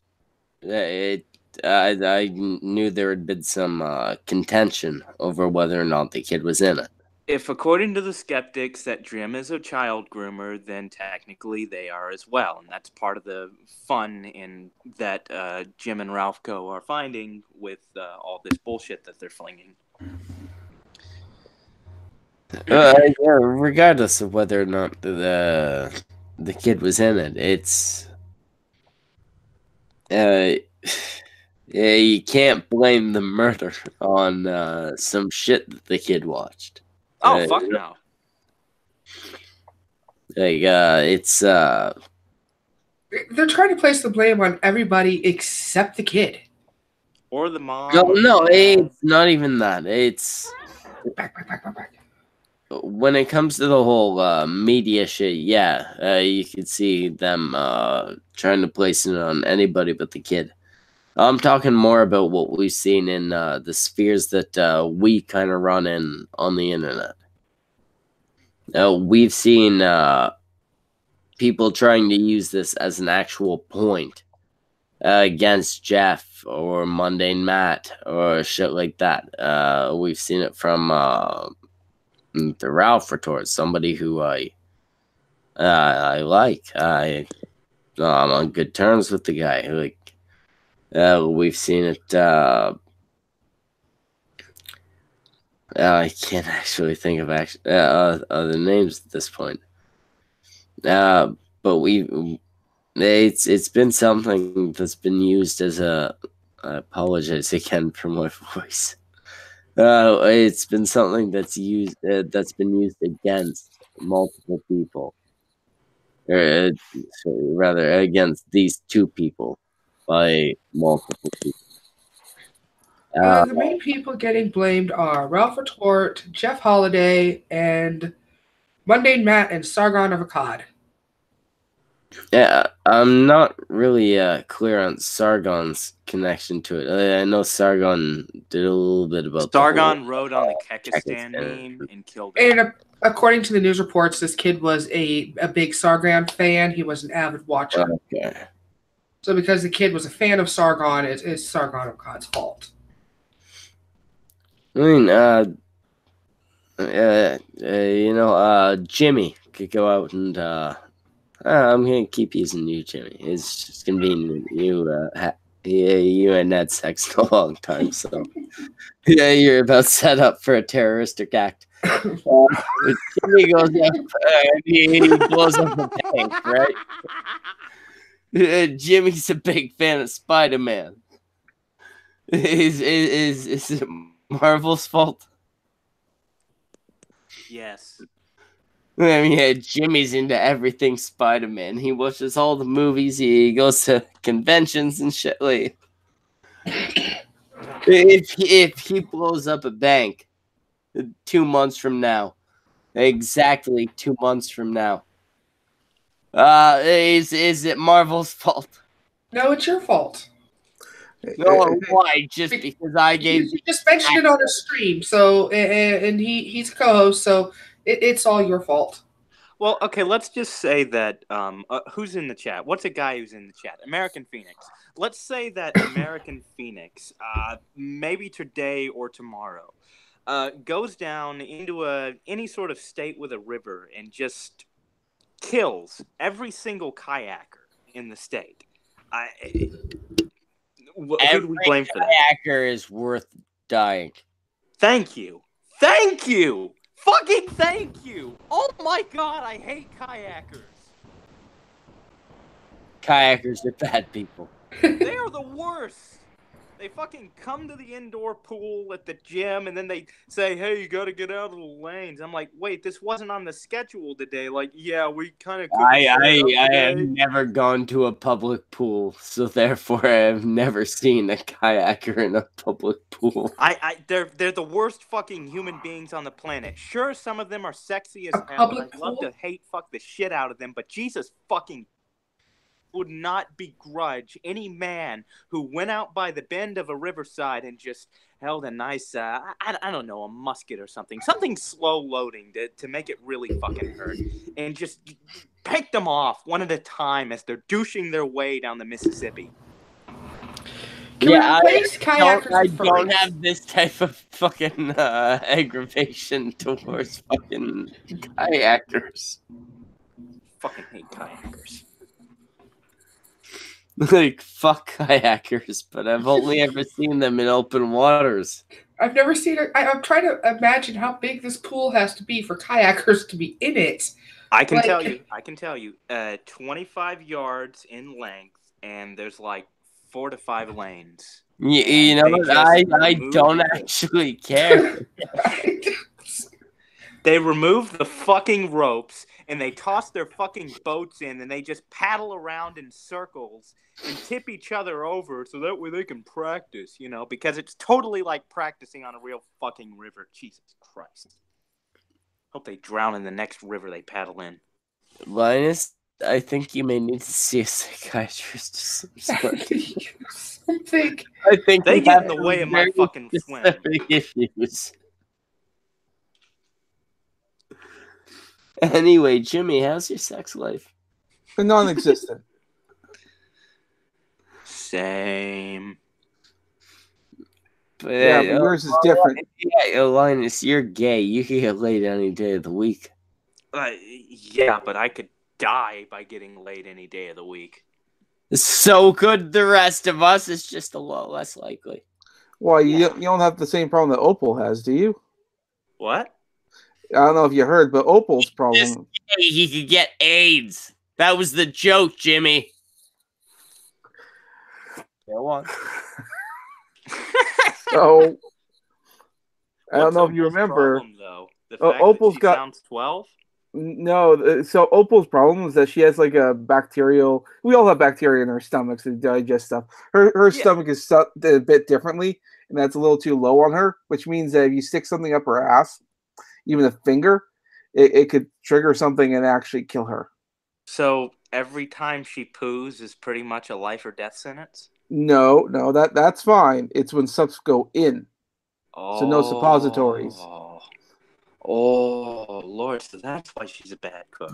I knew there had been some contention over whether or not the kid was in it. If, according to the skeptics, that Jim is a child groomer, then technically they are as well, and that's part of the fun in that Jim and Ralph Co. are finding with all this bullshit that they're flinging. Regardless of whether or not the kid was in it, it's you can't blame the murder on some shit that the kid watched. Oh, fuck no. Like, it's They're trying to place the blame on everybody except the kid. Or the mom. No, it's not even that. It's Back. when it comes to the whole media shit, you can see them trying to place it on anybody but the kid. I'm talking more about what we've seen in the spheres that we kind of run in on the internet. We've seen people trying to use this as an actual point against Jeff or Mundane Matt or shit like that. We've seen it from the Ralph retort, somebody who I like. I'm on good terms with the guy. Like, we've seen it. I can't actually think of other names at this point. But it's been something that's been used as a. I apologize again for my voice. It's been something that's been used against multiple people, or rather against these two people by multiple people. The main people getting blamed are Ralph Retort, Jeff Holiday, and Mundane Matt and Sargon of Akkad. Yeah, I'm not really clear on Sargon's connection to it. I know Sargon did a little bit about Sargon rode on the Kekistan meme and killed him. And according to the news reports, this kid was a big Sargon fan. He was an avid watcher. Okay. So because the kid was a fan of Sargon, it's Sargon of Akkad's fault. I mean, Jimmy could go out and I'm gonna keep using you, Jimmy. It's just convenient. You and Ned sexed a long time, so yeah, you're about set up for a terroristic act. Jimmy goes up, he blows up a bank, right? Jimmy's a big fan of Spider-Man. Is it Marvel's fault? Yes. I mean, yeah, Jimmy's into everything Spider-Man. He watches all the movies. He goes to conventions and shit. Like, if he blows up a bank 2 months from now, exactly 2 months from now, is it Marvel's fault? No, it's your fault. No, why? Just because I gave you just mentioned it on a stream, so and he's a co-host, so it's all your fault. Well, okay, let's just say that who's in the chat? What's a guy who's in the chat? American Phoenix. Let's say that American Phoenix, maybe today or tomorrow, goes down into any sort of state with a river and just kills every single kayaker in the state. Who do we blame for that? Kayaker is worth dying. Thank you. Thank you. Fucking thank you. Oh my god, I hate kayakers. Kayakers are bad people. They are the worst. They fucking come to the indoor pool at the gym and then they say, hey, you gotta get out of the lanes. I'm like, wait, this wasn't on the schedule today. Like, yeah, we kind of I have never gone to a public pool, so therefore I have never seen a kayaker in a public pool. They're the worst fucking human beings on the planet. Sure, some of them are sexy as hell, and I'd love to hate fuck the shit out of them, but Jesus fucking would not begrudge any man who went out by the bend of a riverside and just held a nice, I don't know, a musket or something slow loading to make it really fucking hurt, and just picked them off one at a time as they're douching their way down the Mississippi. I don't have this type of fucking aggravation towards fucking kayakers. Fucking hate kayakers. Like, fuck kayakers, but I've only ever seen them in open waters. I've never seen it. I'm trying to imagine how big this pool has to be for kayakers to be in it. I can tell you, 25 yards in length, and there's like 4 to 5 lanes. You know what? I don't actually care. They remove the fucking ropes, and they toss their fucking boats in, and they just paddle around in circles and tip each other over so that way they can practice, you know, because it's totally like practicing on a real fucking river. Jesus Christ. Hope they drown in the next river they paddle in. Linus, I think you may need to see a psychiatrist. think. I think They we get have in the some way of my very fucking swim. specific issues. Anyway, Jimmy, how's your sex life? Non-existent. Same. But, Yeah, but yours is different. Yeah, Linus, you're gay. You can get laid any day of the week. Yeah, but I could die by getting laid any day of the week. So could the rest of us. It's just a lot less likely. Why, Yeah. you don't have the same problem that Opal has, do you? What? I don't know if you heard, but Opal's problem... He could get AIDS. That was the joke, Jimmy. Go on. So, I don't What's know if you Opal's remember. problem, though? The fact Opal's that she got... sounds 12? No, so Opal's problem is that she has like a bacterial... We all have bacteria in our stomachs to digest stuff. Her Yeah. stomach is a bit differently, and that's a little too low on her, which means that if you stick something up her ass, even a finger, it could trigger something and actually kill her. So every time she poos is pretty much a life or death sentence? No, that's fine. It's when subs go in. Oh. So no suppositories. Oh, Lord, so that's why she's a bad cook.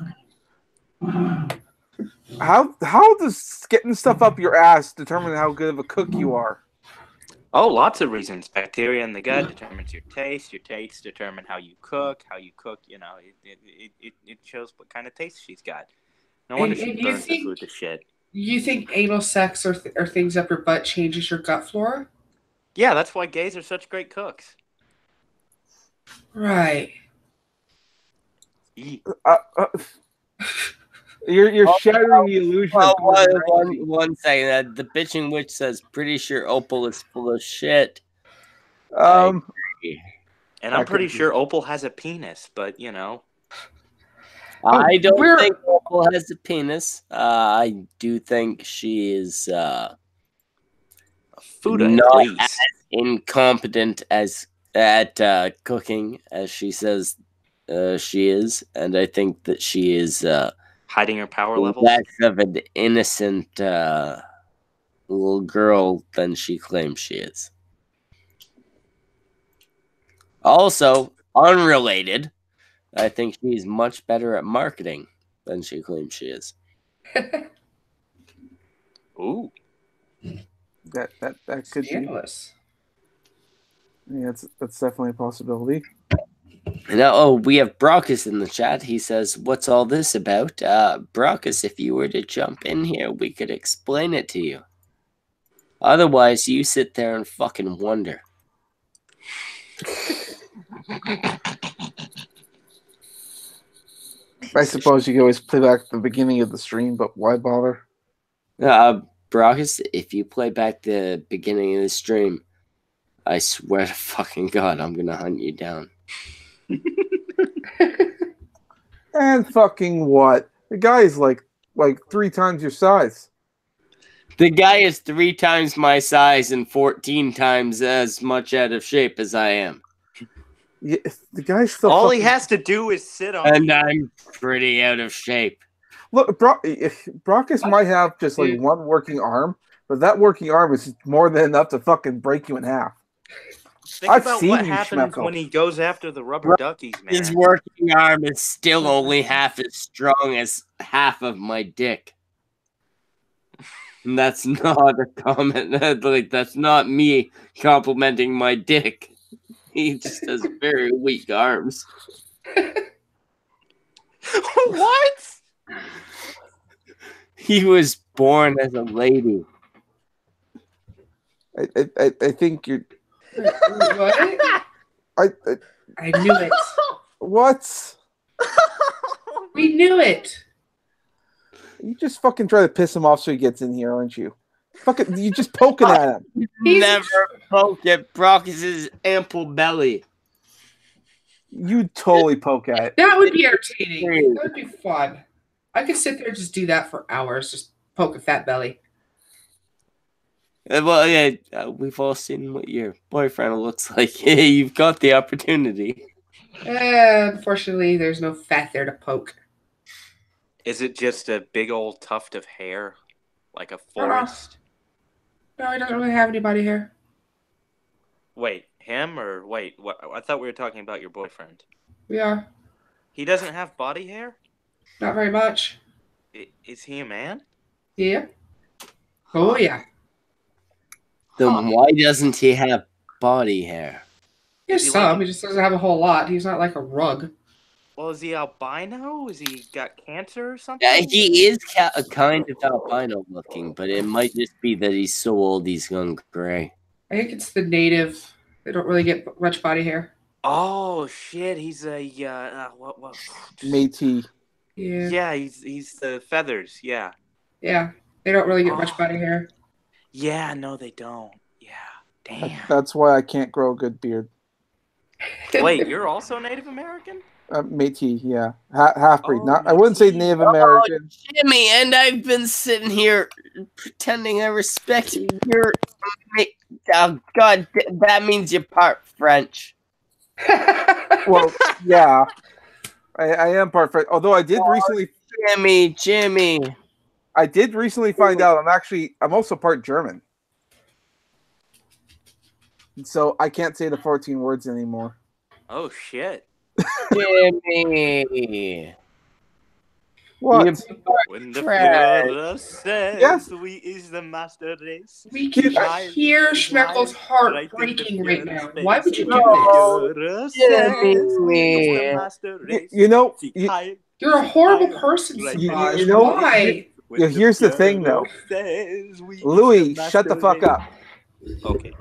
How does getting stuff up your ass determine how good of a cook you are? Oh, lots of reasons. Bacteria in the gut determines your taste. Your taste determine how you cook. How you cook, it shows what kind of taste she's got. No wonder she burns the food to shit. You think anal sex or things up your butt changes your gut flora? Yeah, that's why gays are such great cooks. Right. You're shattering the illusion of one second. The bitching witch says, pretty sure Opal is full of shit. And I'm pretty sure Opal has a penis, but I don't think Opal has a penis. I do think she is not as incompetent at cooking as she says she is, and I think that she is hiding her power levels. Less of an innocent little girl than she claims she is. Also, unrelated, I think she's much better at marketing than she claims she is. Ooh. That could be. Yeah, that's definitely a possibility. Now, we have Brockus in the chat. He says, "What's all this about?" Brockus, if you were to jump in here, we could explain it to you. Otherwise, you sit there and fucking wonder. I suppose you could always play back the beginning of the stream, but why bother? Brockus, if you play back the beginning of the stream, I swear to fucking God, I'm gonna hunt you down. And fucking what? The guy is like 3 times your size. The guy is 3 times my size and 14 times as much out of shape as I am. Yeah, the guy's still. All he has to do is sit on. And I'm pretty out of shape. Look, Brockus might have just like one working arm, but that working arm is more than enough to fucking break you in half. Think about what happens when he goes after the rubber duckies, man. His working arm is still only half as strong as half of my dick. And that's not a comment. Like, that's not me complimenting my dick. He just has very weak arms. What? He was born as a lady. I think you're. What? I knew it. What? We knew it. You just fucking try to piss him off so he gets in here, aren't you? Fucking, you just poking at him. Never poke at Brockus' ample belly. You totally poke at it. That would be entertaining. That would be fun. I could sit there and just do that for hours, just poke a fat belly. Well, yeah, we've all seen what your boyfriend looks like. You've got the opportunity. Unfortunately, there's no fat there to poke. Is it just a big old tuft of hair, like a forest? No, he doesn't really have any body hair. Wait, him or wait? What? I thought we were talking about your boyfriend. We are. He doesn't have body hair. Not very much. Is he a man? Yeah. Oh, yeah. Then why doesn't he have body hair? He has Is he some. like- He just doesn't have a whole lot. He's not like a rug. Well, is he albino? Is he got cancer or something? Yeah, he is kind of albino looking, but it might just be that he's so old he's gone gray. I think it's the native. They don't really get much body hair. Oh shit! He's a what? Métis. Yeah. Yeah, he's the feathers. Yeah. Yeah. They don't really get much Oh. body hair. Yeah. No, they don't. Yeah. Damn. That's why I can't grow a good beard. Wait, you're also Native American? Métis, yeah, half breed. Oh, Not, I wouldn't say Métis. Native American. Jimmy, and I've been sitting here pretending I respect you. Oh, God, that means you're part French. Well, yeah, I am part French. Although I did recently, Jimmy. I did recently find out I'm also part German. So I can't say the 14 words anymore. Oh shit! Jimmy. What? When the Fred. Führer says Yes. we is the master race. We can I- hear Schmeckle's heart Right in the breaking right now. Führer's Why face. would you do No. this? Führer says Jimmy. we is the master race. You know, Sie you- heil- You're a horrible person, Right. Semaj. You know- Why? when Yeah, the here's the thing, though. Führer says we is Louis, the shut the master fuck race. up. Okay.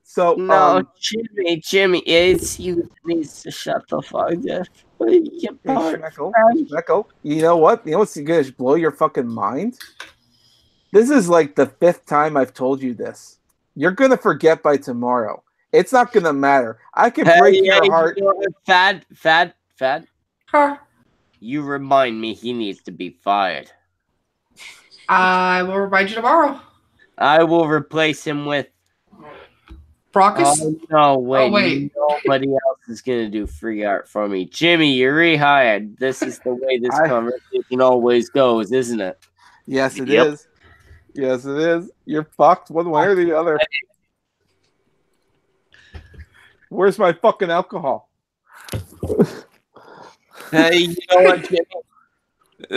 So, No, Jimmy, it's you needs to shut the fuck up. hey, Schmeckle, you know what? You know what's gonna blow your fucking mind? This is like the 5th time I've told you this. You're gonna forget by tomorrow. It's not gonna matter. I can break your heart. You know what, Fad. Huh? You remind me he needs to be fired. I will remind you tomorrow. I will replace him with. Brockus? Oh no! Wait, wait. nobody else is gonna do free art for me. Jimmy, you're rehired. This is the way this conversation always goes, isn't it? Yes, it Yep. is. Yes, it is. You're fucked one way or the other. Where's my fucking alcohol? Hey, you know what, Jimmy?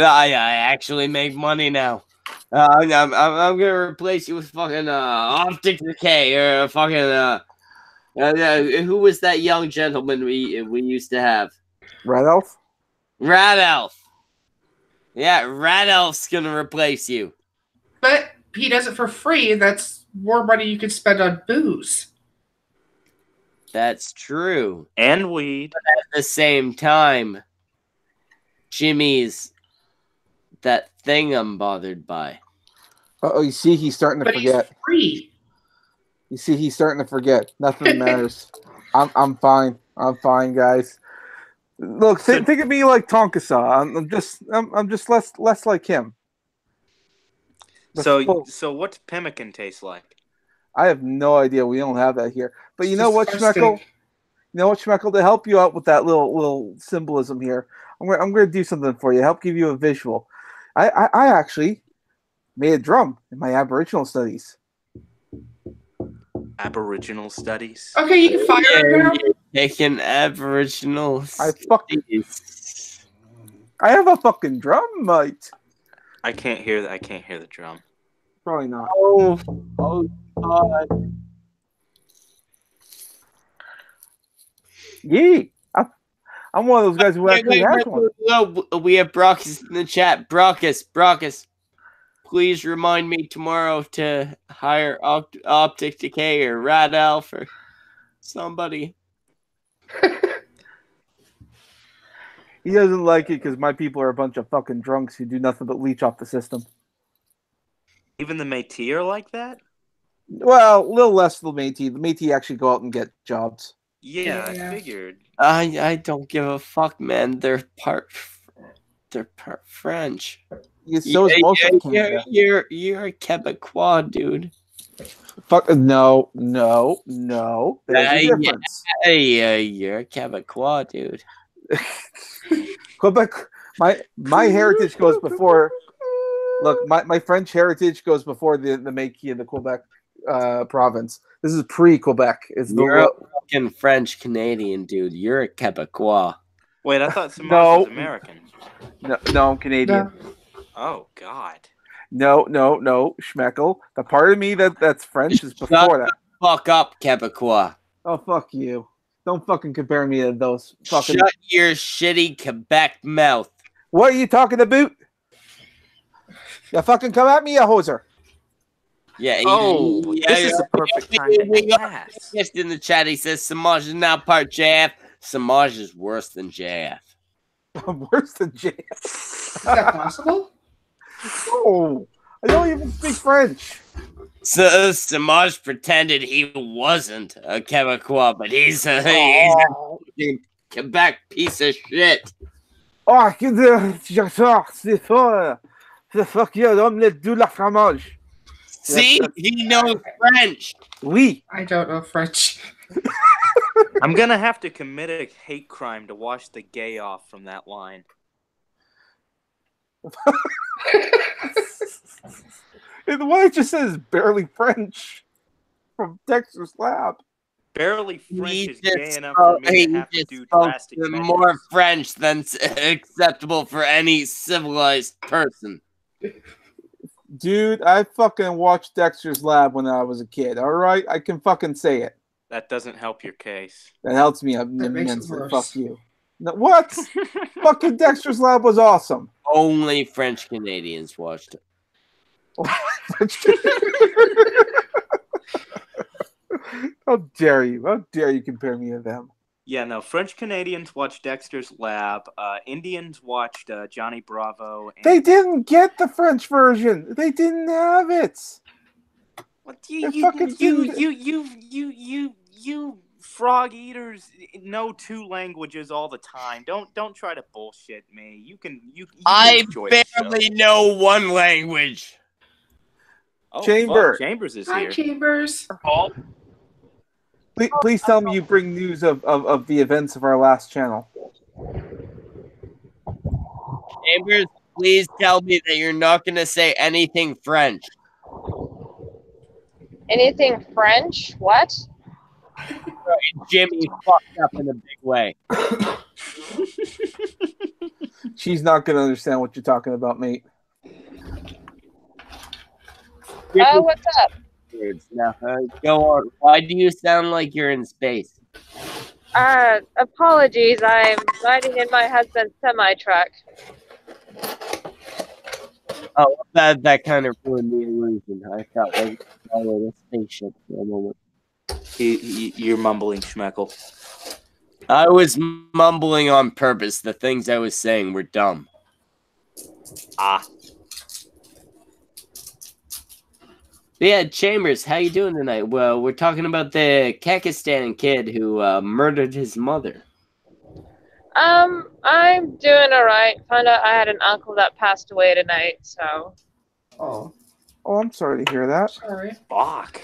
I actually make money now. I'm gonna replace you with fucking optic decay or fucking who was that young gentleman we used to have? Red Elf? Rat Elf. Yeah, Rat Elf's gonna replace you. But he does it for free, and that's more money you could spend on booze. That's true. And weed. At the same time, Jimmy's that thing I'm bothered by. Oh, you see, he's starting to But forget. he's free. You see, he's starting to forget. Nothing matters. I'm fine. I'm fine, guys. Look, think of me like Tonkasa. I'm just less like him. So what's pemmican taste like? I have no idea. We don't have that here. But you It's know what, disgusting. Schmeckle? You know what, Schmeckle? To help you out with that little symbolism here, I'm gonna do something for you. Help give you a visual. I actually made a drum in my Aboriginal studies. Aboriginal studies. Okay, you can fire him now. Taking Aboriginal. I have a fucking drum, mate. I can't hear the drum. Probably not. Oh God. Yeah, I'm one of those guys who actually has one. We have Brockus in the chat. Brockus. Please remind me tomorrow to hire Optic Decay or Rat Elf or somebody. He doesn't like it because my people are a bunch of fucking drunks who do nothing but leech off the system. Even the Métis are like that? Well, a little less the Métis. The Métis actually go out and get jobs. Yeah, Yeah. I figured. I don't give a fuck, man. They're part French. So is most of Canada. You're a Quebecois, dude. Fuck no. There's a difference. Hey, you're a Quebecois, dude. Quebec. My heritage goes before. Look, my French heritage goes before the Métis and the Quebec. province. This is pre-Quebec. It's You're a the fucking French Canadian, dude. You're a Quebecois. Wait, I thought Semaj No. was American. no, I'm Canadian. No. Oh God. No, Schmeckle. The part of me that's French is before that. Fuck up, Quebecois. Oh, fuck you. Don't fucking compare me to those fucking... Shut your shitty Quebec mouth. What are you talking about? You fucking come at me, you hoser. Yeah. This is the perfect time to pass. Just in the chat, he says Semaj is now part JF. Semaj is worse than JF. I'm worse than JF. Is that possible? Oh, I don't even speak French. So Semaj pretended he wasn't a Quebecois, but he's a fucking Quebec piece of shit. Oh, j'adore, c'est fort. C'est fuck you, l'omelette de la fromage. See, he knows French. Oui. I don't know French. I'm gonna have to commit a hate crime to wash the gay off from that line. And what I just said is barely French from Dexter's Lab. Barely French He is just gay enough for me to have to do drastic measures. more French than acceptable for any civilized person. Dude, I fucking watched Dexter's Lab when I was a kid, alright? I can fucking say it. That doesn't help your case. That helps me makes it immensely. worse. Fuck you. No, what? Fucking Dexter's Lab was awesome. Only French Canadians watched it. How dare you? How dare you compare me to them? Yeah, no. French Canadians watched Dexter's Lab. Indians watched Johnny Bravo. And... They didn't get the French version. They didn't have it. What you frog eaters know two languages all the time. Don't try to bullshit me. You can I enjoy the show. barely know one language. Oh, Chamber. fuck, Chambers is Hi, here. Chambers. Please tell me you bring news of the events of our last channel. Chambers, please tell me that you're not going to say anything French. Anything French? What? Jimmy fucked up in a big way. She's not going to understand what you're talking about, mate. Oh, what's up? Now, go on. Why do you sound like you're in space? Apologies. I'm riding in my husband's semi-truck. Oh, that kind of ruined the illusion. I felt like I was a spaceship for a moment. You're mumbling, Schmeckle. I was mumbling on purpose. The things I was saying were dumb. Ah. But yeah, Chambers, how you doing tonight? Well, we're talking about the Kekistan kid who murdered his mother. I'm doing alright. Found out I had an uncle that passed away tonight, so. Oh, I'm sorry to hear that. sorry. Fuck.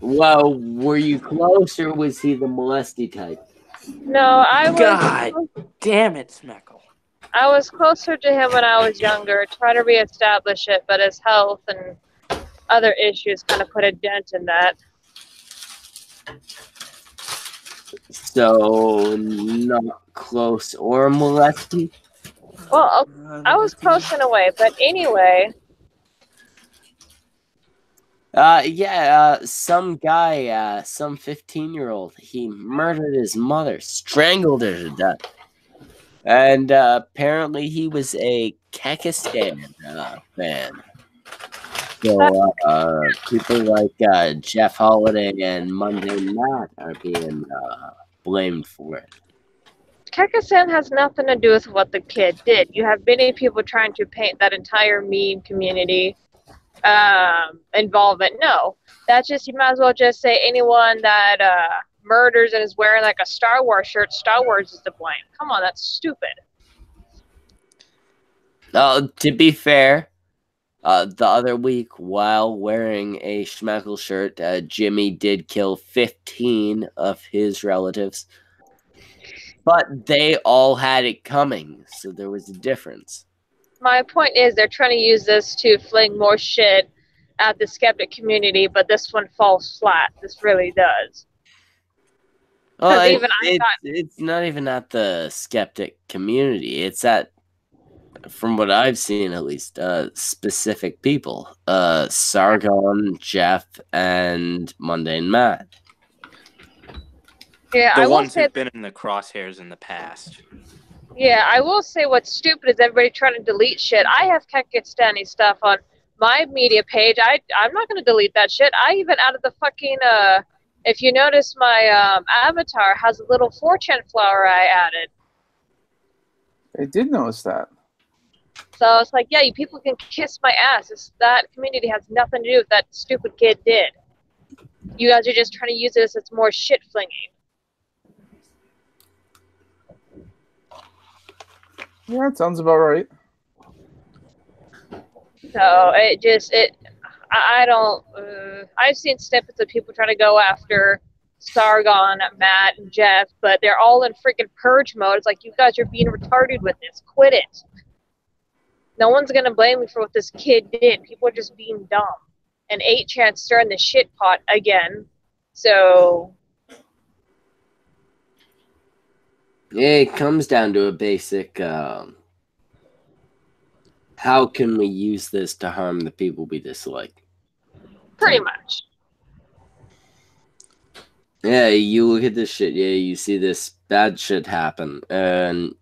Well, were you close or was he the molesty type? No, I was. God damn it, Schmeckle. I was closer to him when I was younger, trying to reestablish it, but his health and other issues kind of put a dent in that. So, not close or molesty? Well, I was close in a way, but anyway. Some guy, some 15-year-old, he murdered his mother, strangled her to death. And apparently he was a Kekistan fan. So people like Jeff Holiday and Monday Matt are being blamed for it. Kekistan has nothing to do with what the kid did. You have many people trying to paint that entire meme community involvement. No, that's just, you might as well just say anyone that murders and is wearing like a Star Wars shirt, Star Wars is to blame. Come on, that's stupid. To be fair, the other week, while wearing a Schmeckle shirt, Jimmy did kill 15 of his relatives. But they all had it coming, so there was a difference. My point is they're trying to use this to fling more shit at the skeptic community, but this one falls flat. This really does. Well, Even it's not even at the skeptic community. It's at, from what I've seen at least, specific people. Sargon, Jeff, and Mundane Matt. Yeah, The I will ones say who've been in the crosshairs in the past. Yeah, I will say what's stupid is everybody trying to delete shit. I have Kekistani stuff on my media page. I'm not going to delete that shit. I even added the fucking if you notice my avatar has a little 4chan flower I added. I did notice that. So it's like, yeah, you people can kiss my ass. That community has nothing to do with that stupid kid did. You guys are just trying to use this as more shit flinging. Yeah, it sounds about right. So I don't. I've seen snippets of people trying to go after Sargon, Matt, and Jeff, but they're all in freaking purge mode. It's like, you guys are being retarded with this. Quit it. No one's gonna blame me for what this kid did. People are just being dumb. And 8chan stirring the shit pot again. So It comes down to a basic, how can we use this to harm the people we dislike? pretty much. Yeah, you look at this shit, yeah, you see this bad shit happen, and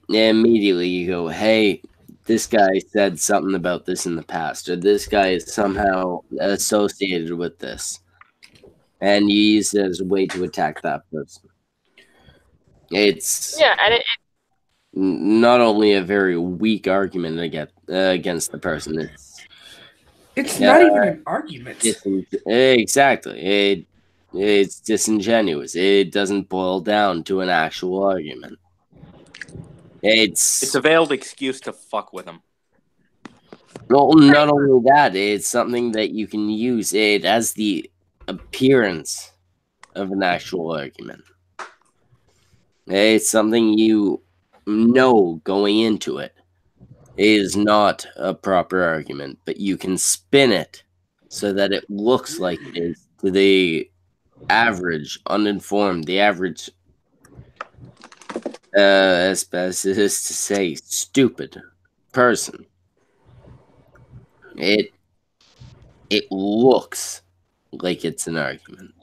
immediately you go, hey, this guy said something about this in the past, or this guy is somehow associated with this. And you use it as a way to attack that person. It's And not only a very weak argument against the person, It's not even an argument. exactly. It's disingenuous. It doesn't boil down to an actual argument. It's a veiled excuse to fuck with them. Well, not only that, it's something that you can use. It as the appearance of an actual argument. It's something you know going into it. It is not a proper argument, but you can spin it so that it looks like it is to the average, uninformed, the average, as best it is to say, stupid person. It looks like it's an argument.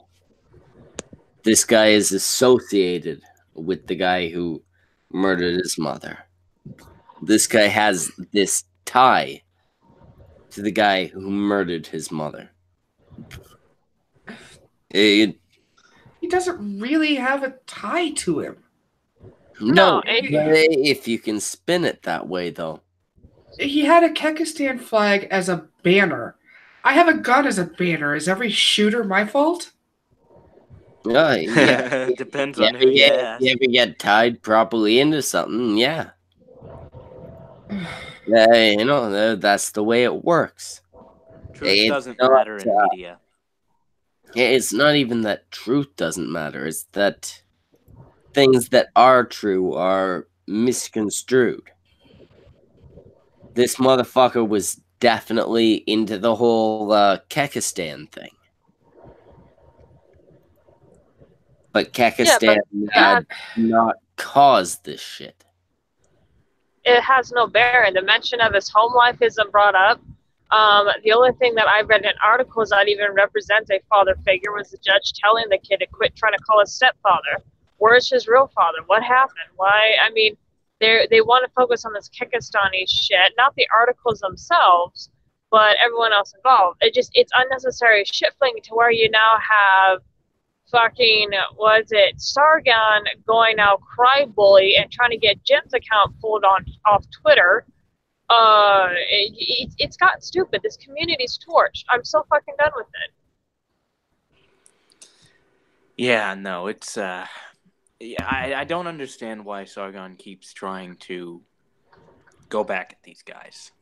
This guy is associated with the guy who murdered his mother. This guy has this tie to the guy who murdered his mother. He doesn't really have a tie to him. No, if you can spin it that way, though. He had a Kekistan flag as a banner. I have a gun as a banner. Is every shooter my fault? Yeah. Depends on who you ask. You ever get tied properly into something, yeah. That's the way it works. Truth doesn't matter in media. It's not even that truth doesn't matter. It's that things that are true are misconstrued. This motherfucker was definitely into the whole Kekistan thing. But Kekistan had not caused this shit. It has no bearing. The mention of his home life isn't brought up. The only thing that I read in articles that even represents a father figure was the judge telling the kid to quit trying to call his stepfather. Where's his real father? What happened? Why? I mean, they want to focus on this Kekistani shit, not the articles themselves, but everyone else involved. It's unnecessary shit flinging to where you now have fucking, Sargon going out cry bully and trying to get Jim's account pulled off Twitter. It's gotten stupid. This community's torched. I'm so fucking done with it. Yeah, no, it's I don't understand why Sargon keeps trying to go back at these guys.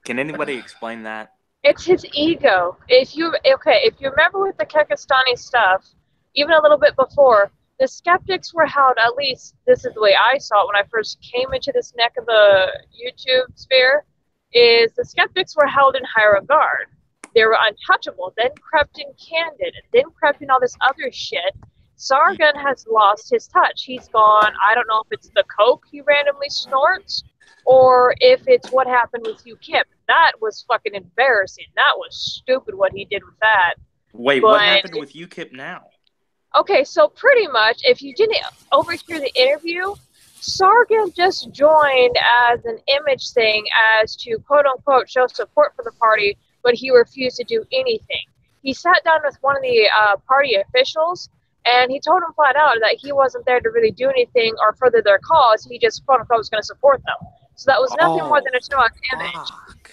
Can anybody explain that? It's his ego. If you remember with the Kekistani stuff, even a little bit before, the skeptics were held, at least this is the way I saw it when I first came into this neck of the YouTube sphere, is the skeptics were held in high regard. They were untouchable. Then crept in Candid. Then crept in all this other shit. Sargon has lost his touch. He's gone. I don't know if it's the coke he randomly snorts or if it's what happened with UKIP. That was fucking embarrassing. That was stupid what he did with that. Wait, But what happened with UKIP now? okay, so pretty much, if you didn't overhear the interview, Sargon just joined as an image thing as to quote-unquote show support for the party, but he refused to do anything. He sat down with one of the party officials, and he told him flat out that he wasn't there to really do anything or further their cause. He just quote-unquote was going to support them. So that was nothing more than a show of image. Fuck.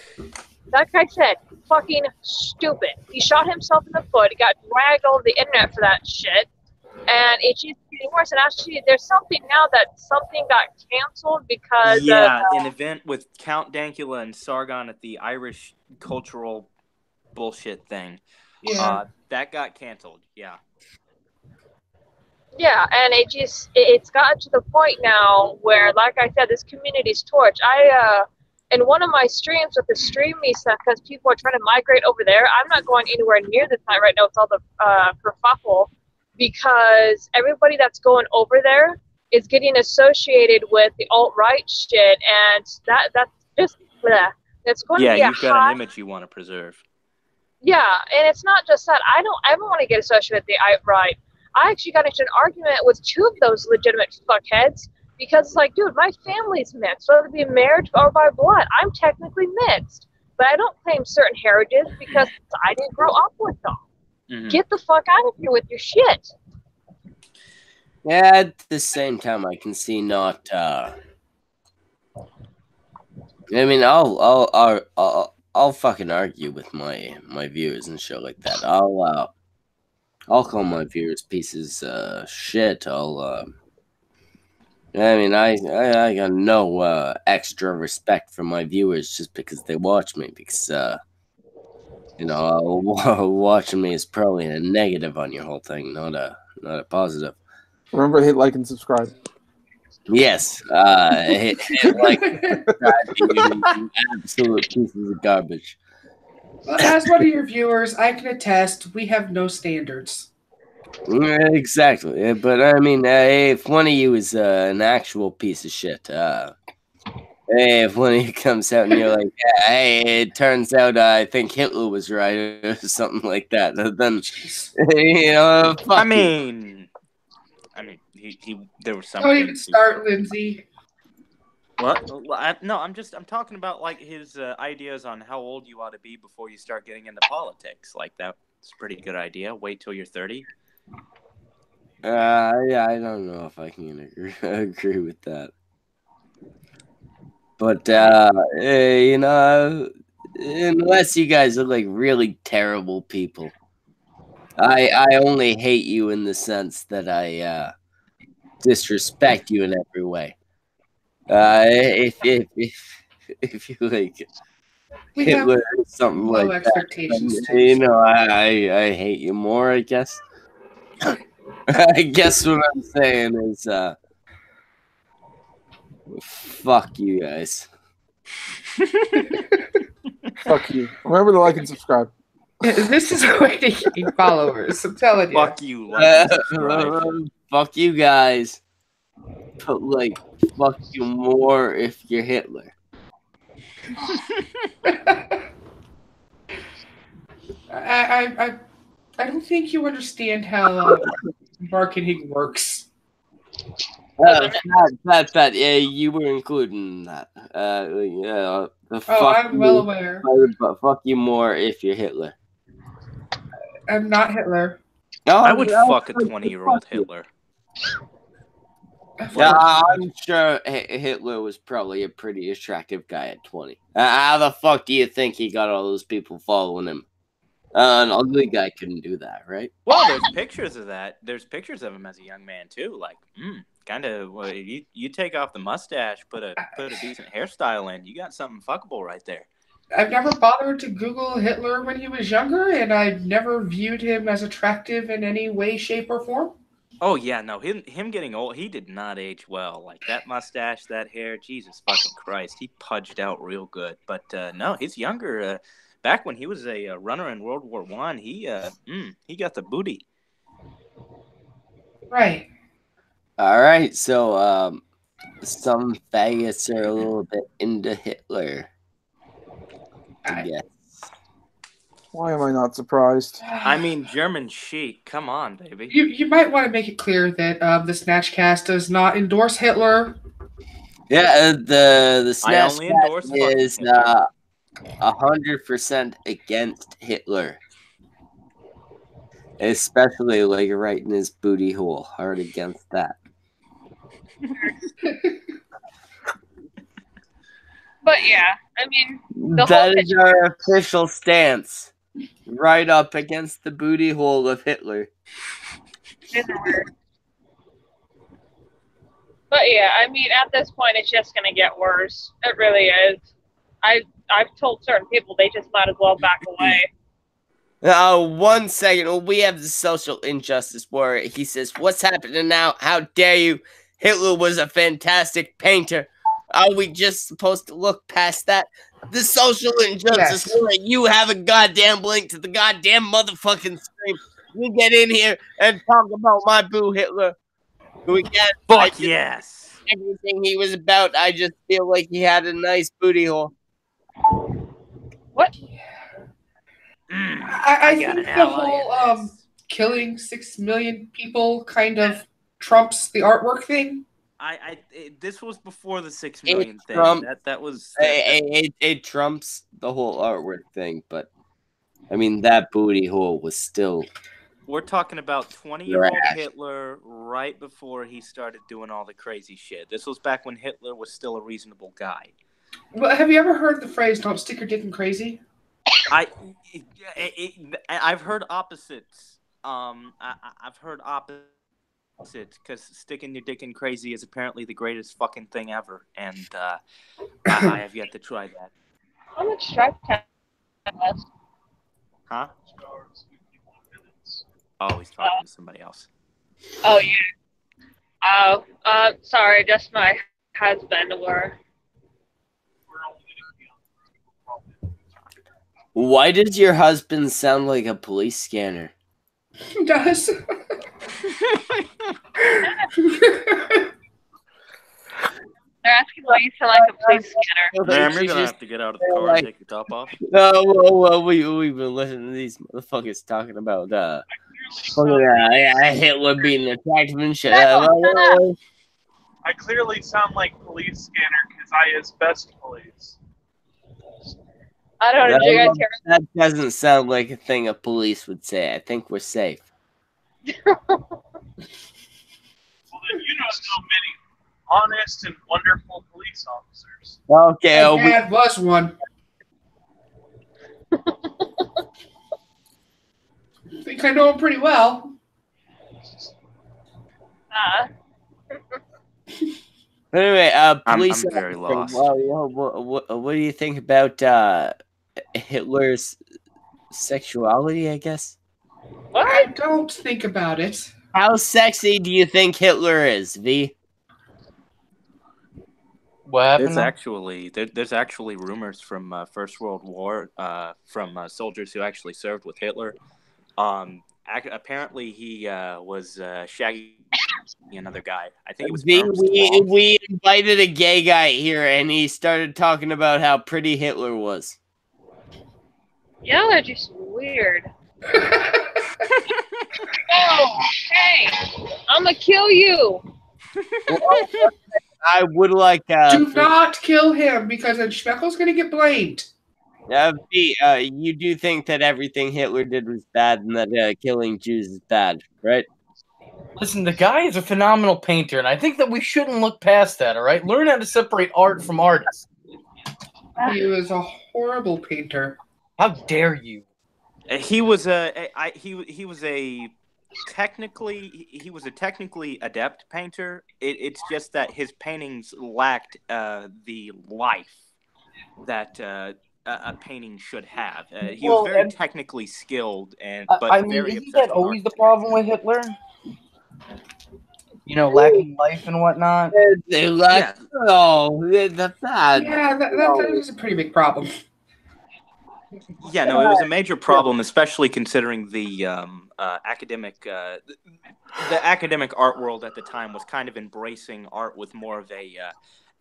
That guy said, fucking stupid. He shot himself in the foot. He got dragged all over the internet for that shit. And it keeps getting worse. And actually, there's something now that something got canceled because Yeah, of... an event with Count Dankula and Sargon at the Irish cultural bullshit thing. Yeah. That got canceled, yeah. Yeah, and it's gotten to the point now where, like I said, this community's torch. In one of my streams with the Stream Me stuff, because people are trying to migrate over there, I'm not going anywhere near the site right now with all the kerfuffle, because everybody that's going over there is getting associated with the alt-right shit, and that's just bleh. It's going to be you've got an image you want to preserve. Yeah, and it's not just that. I don't want to get associated with the alt-right. I actually got into an argument with two of those legitimate fuckheads because it's like, dude, my family's mixed, whether it be marriage or by blood. I'm technically mixed, but I don't claim certain heritages because I didn't grow up with them. Mm-hmm. Get the fuck out of here with your shit. Yeah, at the same time, I can see not. I mean, I'll fucking argue with my viewers and shit like that. I'll call my viewers pieces of shit. I mean, I got no extra respect for my viewers just because they watch me, because watching me is probably a negative on your whole thing, not a positive. Remember to hit like and subscribe. Yes, hit like and subscribe, you absolute pieces of garbage. Well, as one of your viewers, I can attest we have no standards. Exactly, but I mean, if one of you is an actual piece of shit, if one of you comes out and you're like, yeah, hey, it turns out I think Hitler was right or something like that, then fuck I mean, he there was something. Don't even start, Lindsay. What? No, I'm talking about like his ideas on how old you ought to be before you start getting into politics. Like that's a pretty good idea. Wait till you're 30. Yeah, I don't know if I can agree with that. But unless you guys are like really terrible people, I only hate you in the sense that I disrespect you in every way. If you like Hitler or something like expectations that, I hate you more, I guess. I guess what I'm saying is fuck you guys. Fuck you. Remember to like and subscribe. This is a way to gain followers. I'm telling you. Fuck you. Like and subscribe. Fuck you guys. But like, fuck you more if you're Hitler. I don't think you understand how marketing works. That yeah, you were including that. I'm well aware. But fuck you more if you're Hitler. I'm not Hitler. No, I would fuck a 20-year-old Hitler. Yeah, I'm sure Hitler was probably a pretty attractive guy at 20. How the fuck do you think he got all those people following him? An ugly guy couldn't do that, right? Well, there's pictures of that. There's pictures of him as a young man too. Like, kind of. Well, you take off the mustache, put a decent hairstyle in. You got something fuckable right there. I've never bothered to Google Hitler when he was younger, and I've never viewed him as attractive in any way, shape, or form. Oh yeah, no, him getting old, he did not age well. Like that mustache, that hair, Jesus fucking Christ, he pudged out real good. But no, he's younger. Back when he was a runner in World War I, he got the booty. Right. All right, so some faggots are a little bit into Hitler. I guess. Why am I not surprised? I mean, German chic. Come on, baby. You might want to make it clear that the Snatchcast does not endorse Hitler. Yeah, the I Snatch only endorse fucking is Hitler. 100% against Hitler, especially like right in his booty hole. Hard against that. But yeah, I mean, the That whole is our official stance. Right up against the booty hole of Hitler. But yeah, I mean, at this point, it's just gonna get worse. It really is. I've told certain people they just might as well back away. 1 second. Well, we have the social injustice warrior. He says, "What's happening now? How dare you? Hitler was a fantastic painter. Are we just supposed to look past that? The social injustice warrior, you have a goddamn link to the goddamn motherfucking stream. You get in here and talk about my boo Hitler. Who again, Fuck yes. everything he was about, I just feel like he had a nice booty hole." What? I think the whole killing 6 million people kind of trumps the artwork thing. This was before the 6 million thing. It trumps the whole artwork thing, but I mean that booty hole was still. We're talking about 20-year-old Hitler right before he started doing all the crazy shit. This was back when Hitler was still a reasonable guy. Well, have you ever heard the phrase "Don't stick your dick in crazy"? I've heard opposites. I've heard opposites because sticking your dick in crazy is apparently the greatest fucking thing ever, and I have yet to try that. How much strike time left? Huh? Oh, he's talking to somebody else. Oh yeah. Oh, sorry, just my husband. Why does your husband sound like a police scanner? He does. They're asking why you sound like a police scanner. Ma'am, you're gonna have to get out of the car and take your top off. Well, we've been listening to these motherfuckers talking about Hitler being attractive and shit. I clearly sound like police scanner because I is best police. I don't know. Did you guys hear me? That doesn't sound like a thing a police would say. I think we're safe. Well, then you don't know many honest and wonderful police officers. Okay, My dad was one. I think I know him pretty well. Anyway, police. I'm very lost. What do you think about Hitler's sexuality? I guess. What? I don't think about it. How sexy do you think Hitler is, V? What happened? There's actually rumors from First World War from soldiers who actually served with Hitler. Apparently he was shagging another guy. I think it was we invited a gay guy here, and he started talking about how pretty Hitler was. Y'all are just weird. Oh, hey! I'm gonna kill you. I would like do not kill him because then Schmeckel's gonna get blamed. V, you do think that everything Hitler did was bad and that killing Jews is bad, right? Listen, the guy is a phenomenal painter, and I think that we shouldn't look past that, all right? Learn how to separate art from artists. He was a horrible painter. How dare you? He was a technically adept painter. It's just that his paintings lacked the life that a painting should have. He was very technically skilled, but isn't that always the problem with Hitler? lacking life and whatnot. They lack. Yeah. That's bad. Yeah, that is a pretty big problem. Yeah, no, it was a major problem, especially considering the academic art world at the time was kind of embracing art with more of a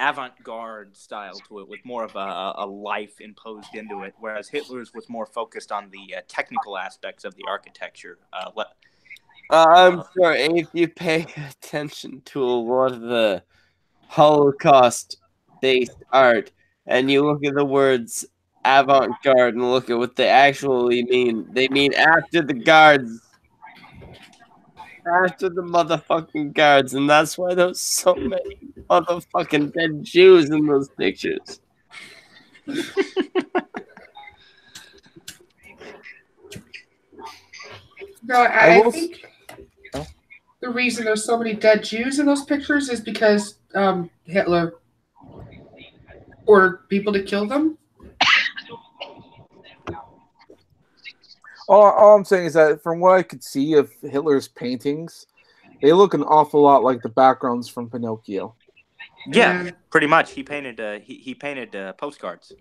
avant-garde style to it, with more of a life imposed into it, whereas Hitler's was more focused on the technical aspects of the architecture. I'm sorry, if you pay attention to a lot of the Holocaust-based art, and you look at the words avant-garde and look at what they actually mean, they mean after the guards. After the motherfucking guards, and that's why there's so many motherfucking dead Jews in those pictures. No, I think the reason there's so many dead Jews in those pictures is because Hitler ordered people to kill them. All I'm saying is that from what I could see of Hitler's paintings, they look an awful lot like the backgrounds from Pinocchio. Yeah, pretty much. He painted postcards.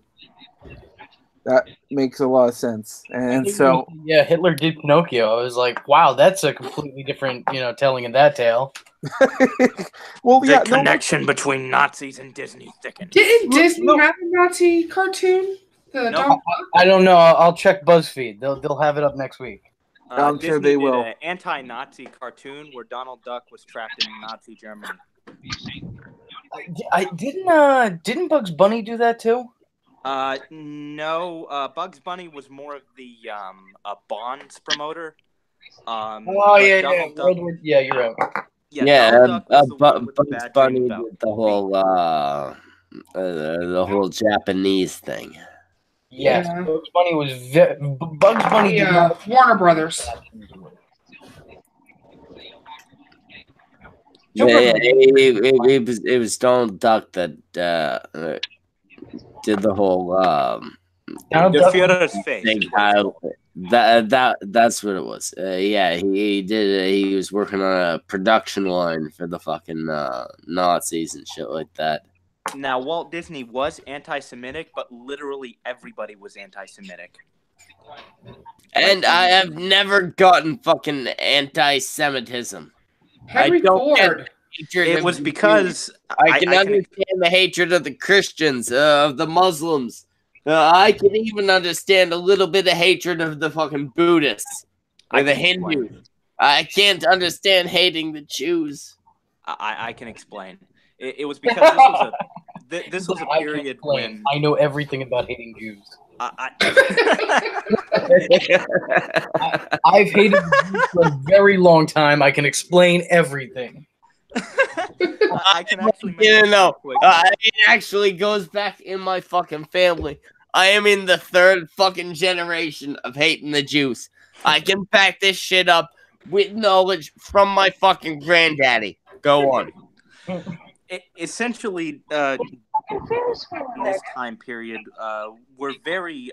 That makes a lot of sense. And so, yeah, Hitler did Pinocchio. I was like, wow, that's a completely different, telling of that tale. well, the connection between Nazis and Disney thickened. Didn't Disney have a Nazi cartoon? I don't know. I'll check BuzzFeed. They'll have it up next week. I'm Disney sure they will. An anti-Nazi cartoon where Donald Duck was trapped in Nazi Germany. Didn't Bugs Bunny do that too? No. Bugs Bunny was more of the Bonds promoter. Yeah. Yeah, you're right. Yeah, Bugs Bunny did the whole Japanese thing. Yes, yeah. Bugs Bunny was Bugs Bunny. Yeah, Warner Brothers. It was Donald Duck that did the whole the Führer's face. That's what it was. Yeah, he did. He was working on a production line for the fucking Nazis and shit like that. Now, Walt Disney was anti-Semitic, but literally everybody was anti-Semitic. And I have never gotten fucking anti-Semitism. Henry Ford. It was because I can understand the hatred of the Christians, of the Muslims. I can even understand a little bit of hatred of the fucking Buddhists or the Hindus. I can't understand hating the Jews. I can explain. It was because this was a period when I know everything about hating Jews. I've hated Jews for a very long time. I can explain everything. I can actually it actually goes back in my fucking family. I am in the third fucking generation of hating the Jews. I can back this shit up with knowledge from my fucking granddaddy. Go on. Essentially, in this time period, we're very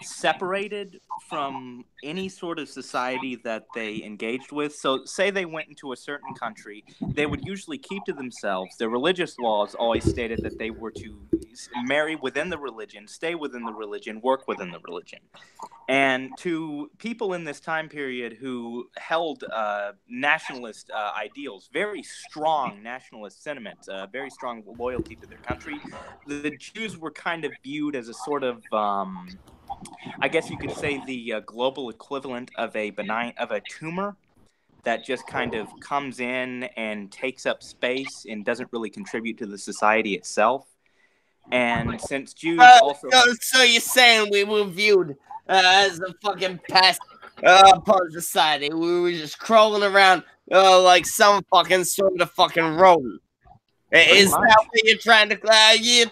separated from any sort of society that they engaged with. So say they went into a certain country, they would usually keep to themselves. Their religious laws always stated that they were to marry within the religion, stay within the religion, work within the religion. And to people in this time period who held nationalist ideals, very strong nationalist sentiments, very strong loyalty to their country, the Jews were kind of viewed as a sort of I guess you could say the global equivalent of a tumor that just kind of comes in and takes up space and doesn't really contribute to the society itself. And since Jews also... So you're saying we were viewed as a fucking pest part of society. We were just crawling around like some fucking sort of fucking rodent. Is that what you're trying to... goddamn...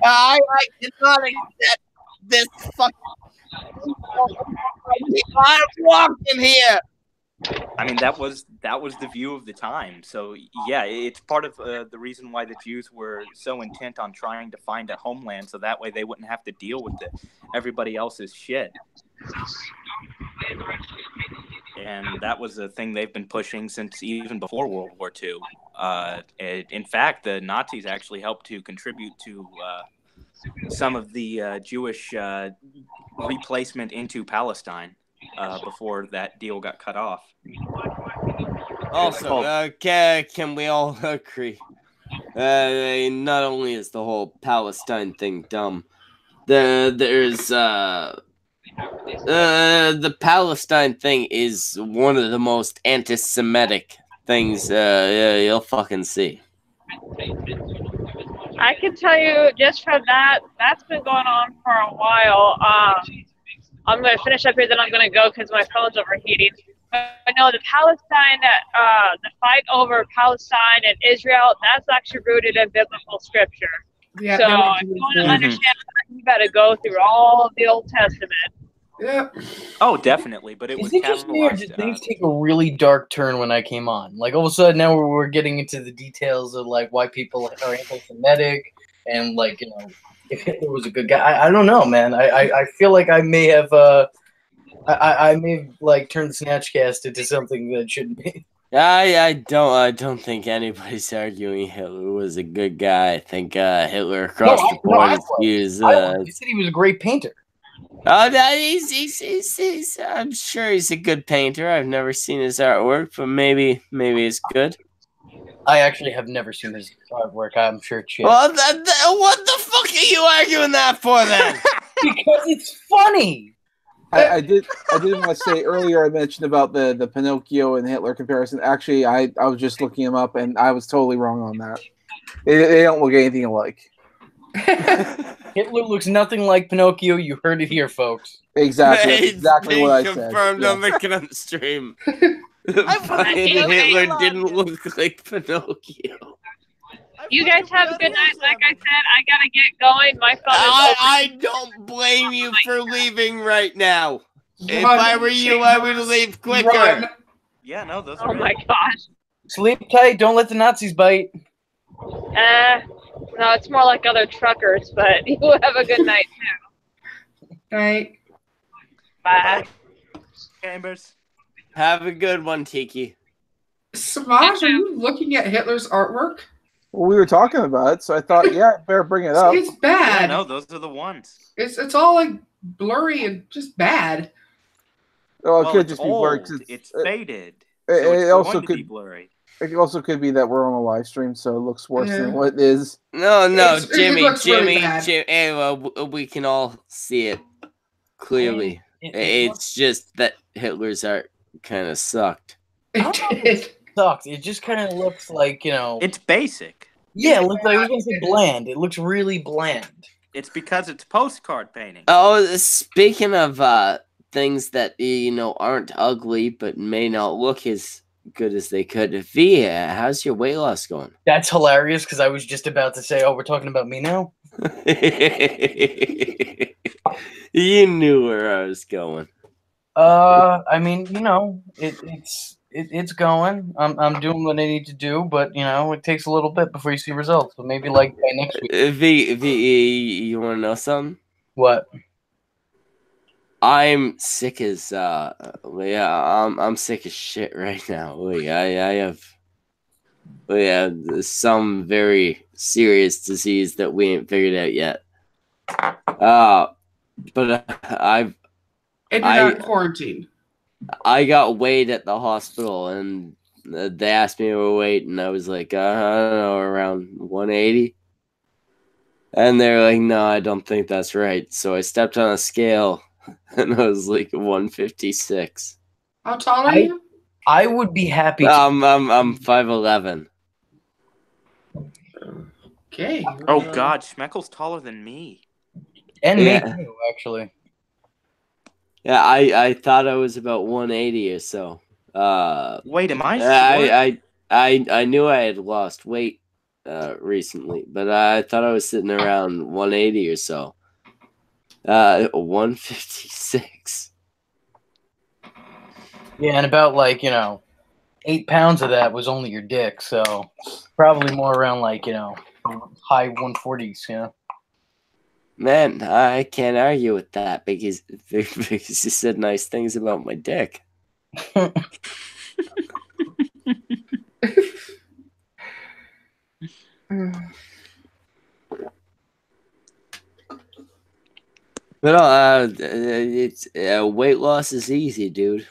I cannot accept this fucking... I'm walking here! I mean, that was the view of the time. So, yeah, it's part of the reason why the Jews were so intent on trying to find a homeland, so that way they wouldn't have to deal with everybody else's shit. and that was a thing they've been pushing since even before World War II. In fact, the Nazis actually helped to contribute to some of the Jewish replacement into Palestine before that deal got cut off. Also, can we all agree? Not only is the whole Palestine thing dumb, there's the Palestine thing is one of the most anti-Semitic things you'll fucking see. I can tell you just from that's been going on for a while. I'm going to finish up here, then I'm going to go because my phone's overheating. But no, the Palestine, the fight over Palestine and Israel, that's actually rooted in biblical scripture. Yeah, so if you want to understand that, you got to go through all the Old Testament. Yeah. Oh, definitely, but it was Is it just me, or did things take a really dark turn when I came on? Like, all of a sudden, now we're getting into the details of, like, why people are anti-Semitic, and, like, you know, if Hitler was a good guy. I don't know, man. I feel like I may have, I may have, like, turned Snatchcast into something that shouldn't be. I don't think anybody's arguing Hitler was a good guy. I think Hitler across the board is He said he was a great painter. Oh, he's I'm sure he's a good painter. I've never seen his artwork, but maybe it's good. I actually have never seen his artwork. I'm sure it's shit. Well, what the fuck are you arguing that for then? Because it's funny. I did want to say earlier I mentioned about the Pinocchio and Hitler comparison. Actually, I was just looking him up and I was totally wrong on that. They don't look anything alike. Hitler looks nothing like Pinocchio. You heard it here, folks. Exactly. That's exactly what I said. Confirmed on the Cunt stream. Hitler didn't look like Pinocchio. You guys have a good night. Like I said, I gotta get going. My phone is I don't blame you for leaving right now. If I were you, I would leave quicker. Run. Yeah, no, those Oh are my gosh. Sleep tight. Don't let the Nazis bite. No, it's more like other truckers, but you have a good night too. Night. Bye. Chambers. Have a good one, Tiki. Semaj, are you looking at Hitler's artwork? Well, we were talking about it, so I thought, yeah, I better bring it up. It's bad. Yeah, no, those are the ones. It's all like blurry and just bad. Well, it could just be blurry. Old. It's faded. It So it's also going to could be blurry. It also could be that we're on a live stream, so it looks worse than what it is. No, It Jimmy, looks really bad. we can all see it clearly. It's just that Hitler's art kind of sucked. It Sucks. It just kind of looks like, you know. It's basic. Yeah, it looks like, I was gonna say bland. It looks really bland. It's because it's postcard painting. Oh, speaking of things that aren't ugly but may not look as good as they could. Via, how's your weight loss going? That's hilarious because I was just about to say, oh, we're talking about me now? You knew where I was going. I mean, it's going. I'm doing what I need to do, but it takes a little bit before you see results. So maybe like by next week. You want to know something? What? I'm sick as I'm sick as shit right now. I have some very serious disease that we ain't figured out yet. But and you're not in quarantine. I got weighed at the hospital, and they asked me my weight, and I was like, I don't know, around 180. And they're like, no, I don't think that's right. So I stepped on a scale, and I was like 156. How tall are you? I would be happy. I'm 5'11". Okay. Oh God, Schmeckel's taller than me. And me too, actually. Yeah, I thought I was about 180 or so. Wait, am I short? I knew I had lost weight recently, but I thought I was sitting around 180 or so. 156. Yeah, and about 8 pounds of that was only your dick, so probably more around high 140s, Man, I can't argue with that because you said nice things about my dick. But it's weight loss is easy, dude.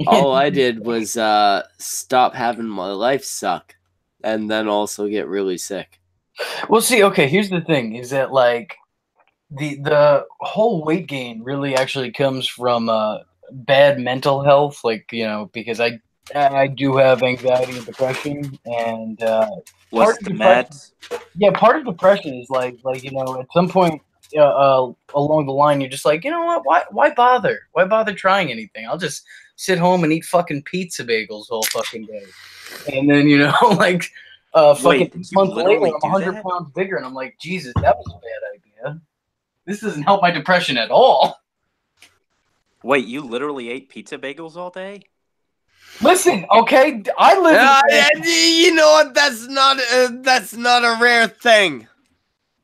All I did was stop having my life suck, and then also get really sick. Well, see, okay, here's the thing: is that like the whole weight gain really actually comes from bad mental health, like because I do have anxiety and depression, and What's part of the depression, meds? yeah, part of depression is like at some point along the line you're just like, you know what, why bother trying anything? I'll just sit home and eat fucking pizza bagels all fucking day, and then like fucking Wait, did you months later literally I'm do 100 that? pounds bigger, and I'm like, Jesus, that was a bad idea. This doesn't help my depression at all. Wait, you literally ate pizza bagels all day? Listen, okay, I live in You know what? That's not a rare thing.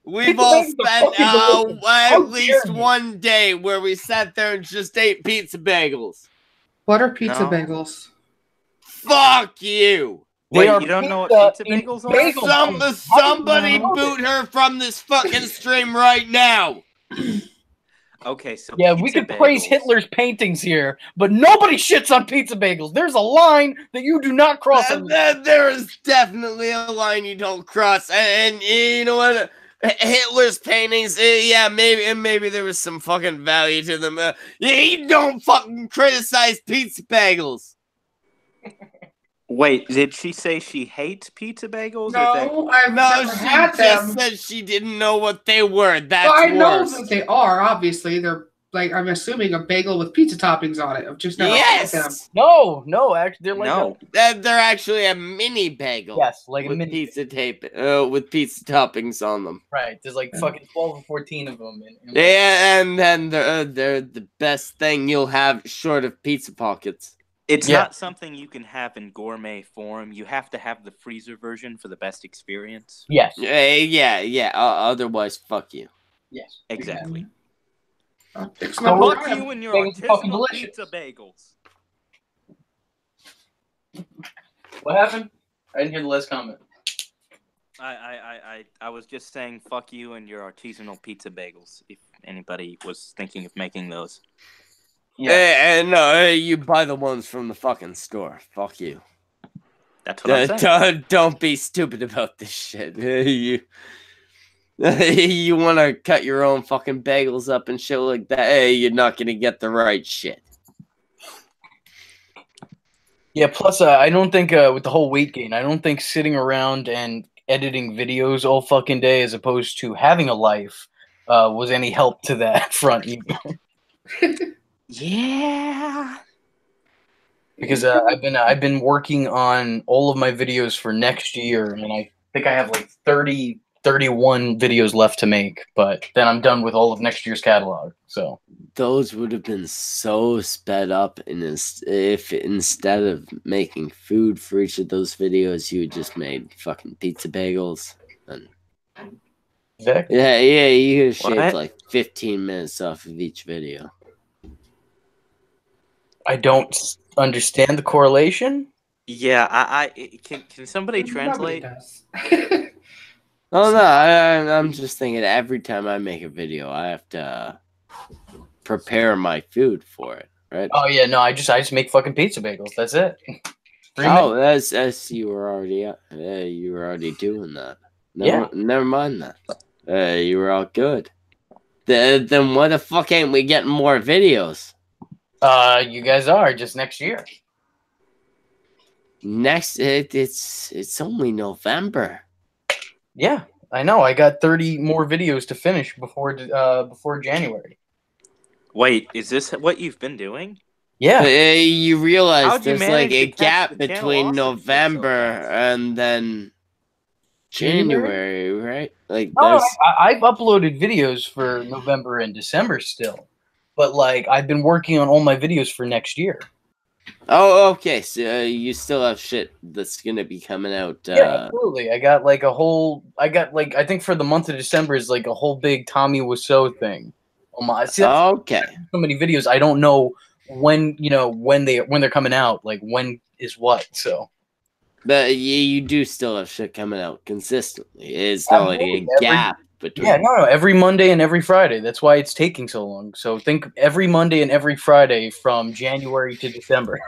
We've Pizza all bagels are spent fucking delicious. at How least dare you. one day where we sat there and just ate pizza bagels. What are pizza No. bagels? Fuck you. They Wait, are you don't know what pizza pizza in bagels are? bagel form. How do you Somebody know boot this? her from this fucking stream right now. Okay, so Yeah, pizza we could bagels. praise Hitler's paintings here, but nobody shits on pizza bagels. There's a line that you do not cross. There is definitely a line you don't cross, and you know what? Hitler's paintings, yeah, maybe there was some fucking value to them. You don't fucking criticize pizza bagels. Wait, did she say she hates pizza bagels? No, I've No, never she had just them. said she didn't know what they were. That's Well, I know worse. that they are. Obviously, they're like, I'm assuming a bagel with pizza toppings on it. I've just never had them. Yes. No, actually, they're like No. They're actually a mini bagel. yes, like a with mini pizza tape, with pizza toppings on them. right. There's like fucking 12 or 14 of them. Yeah, and then they're the best thing you'll have short of pizza pockets. It's Yeah. not something you can have in gourmet form. You have to have the freezer version for the best experience. Yes. Yeah. Otherwise, fuck you. Yes. Exactly. I'll fix So my we're- Fuck you and your Bagels are fucking artisanal delicious. pizza bagels. What happened? I didn't hear the last comment. I was just saying fuck you and your artisanal pizza bagels. If anybody was thinking of making those. Yeah. No, you buy the ones from the fucking store. Fuck you. That's what I'm saying. Don't be stupid about this shit. You want to cut your own fucking bagels up and shit like that? Hey, you're not gonna get the right shit. Yeah, plus I don't think with the whole weight gain, I don't think sitting around and editing videos all fucking day as opposed to having a life was any help to that front either. Yeah. Because I've been working on all of my videos for next year, and I think I have like 31 videos left to make, but then I'm done with all of next year's catalog. So Those would have been so sped up if instead of making food for each of those videos, you had just made fucking pizza bagels. And exactly. yeah, you could have shaved What? like 15 minutes off of each video. I don't understand the correlation. Yeah, I can somebody Nobody translate? does. Oh no, I'm just thinking every time I make a video, I have to prepare my food for it, right? Oh yeah, no, I just make fucking pizza bagels. That's it. 3 Oh, minutes. that's you were already doing that. Yeah. Never mind that. You were all good. Then why the fuck ain't we getting more videos? You guys are just next year. Next, it's only November. Yeah, I know. I got 30 more videos to finish before January. Wait, is this what you've been doing? Yeah. You realize How'd you there's like manage a to catch gap the channel between off of you so November fast? and then January, right? Like Oh, there's I've uploaded videos for November and December still, but like I've been working on all my videos for next year. Oh, okay. So you still have shit that's gonna be coming out. Yeah, absolutely. I got like I think for the month of December is like a whole big Tommy Wiseau thing. Oh my! See, that's Okay. so many videos. I don't know when they're coming out, like when is what. So, but you do still have shit coming out consistently. It's not like a gap between. Yeah, no, every Monday and every Friday. That's why it's taking so long. So think every Monday and every Friday from January to December.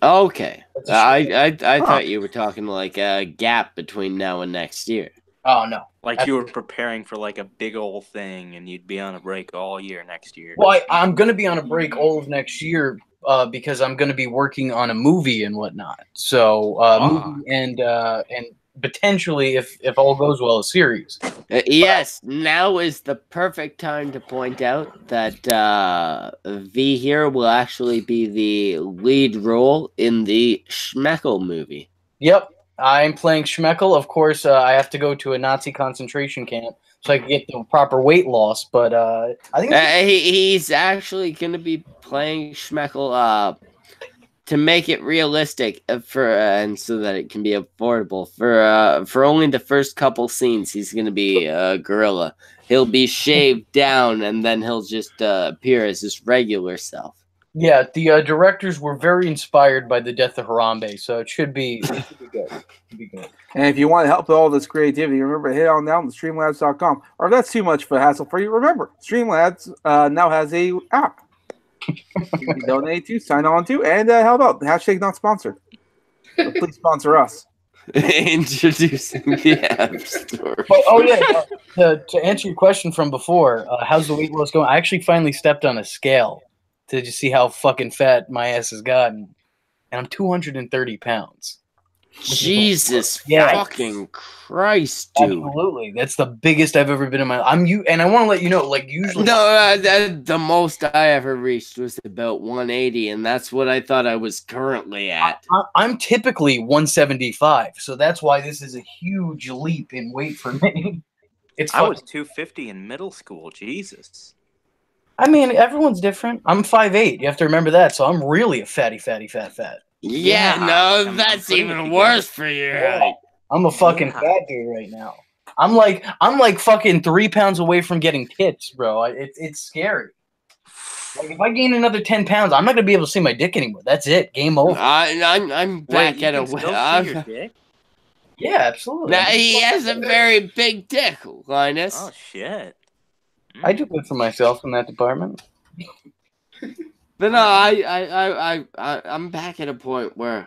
Okay, I thought you were talking like a gap between now and next year. Oh no, Like you were preparing for like a big old thing, and you'd be on a break all year next year. Well, I'm going to be on a break all of next year because I'm going to be working on a movie and whatnot. So, movie and potentially, if all goes well, a series. Yes, now is the perfect time to point out that V here will actually be the lead role in the Schmeckel movie. Yep, I'm playing Schmeckel. Of course, I have to go to a Nazi concentration camp so I can get the proper weight loss. But I think he's actually going to be playing Schmeckel to make it realistic and so that it can be affordable for only the first couple scenes. He's going to be a gorilla. He'll be shaved down, and then he'll just appear as his regular self. Yeah, the directors were very inspired by the death of Harambe, so it should be good. And if you want to help with all this creativity, remember, head on down to streamlabs.com. Or if that's too much of a hassle for you, remember, Streamlabs now has a app. You can donate to, sign on to, and help out. Hashtag not sponsored. But please sponsor us. Introducing the App Store. To answer your question from before, how's the weight loss going? I actually finally stepped on a scale to just see how fucking fat my ass has gotten, and I'm 230 pounds. Jesus fucking Christ, dude! Absolutely, that's the biggest I've ever been in my life. And I want to let you know, like usually, the most I ever reached was about 180, and that's what I thought I was currently at. I'm typically 175, so that's why this is a huge leap in weight for me. I was 250 in middle school. Jesus. I mean, everyone's different. I'm 5'8". You have to remember that. So I'm really a fat. Yeah, no, that's even worse for you. Yeah. I'm a fucking fat dude right now. I'm like fucking 3 pounds away from getting tits, bro. It's scary. Like if I gain another 10 pounds, I'm not gonna be able to see my dick anymore. That's it. Game over. I'm back at a. Your dick? Yeah, absolutely. Now, he has a very big dick, Linus. Oh shit. I do good for myself in that department. But no, I'm back at a point where,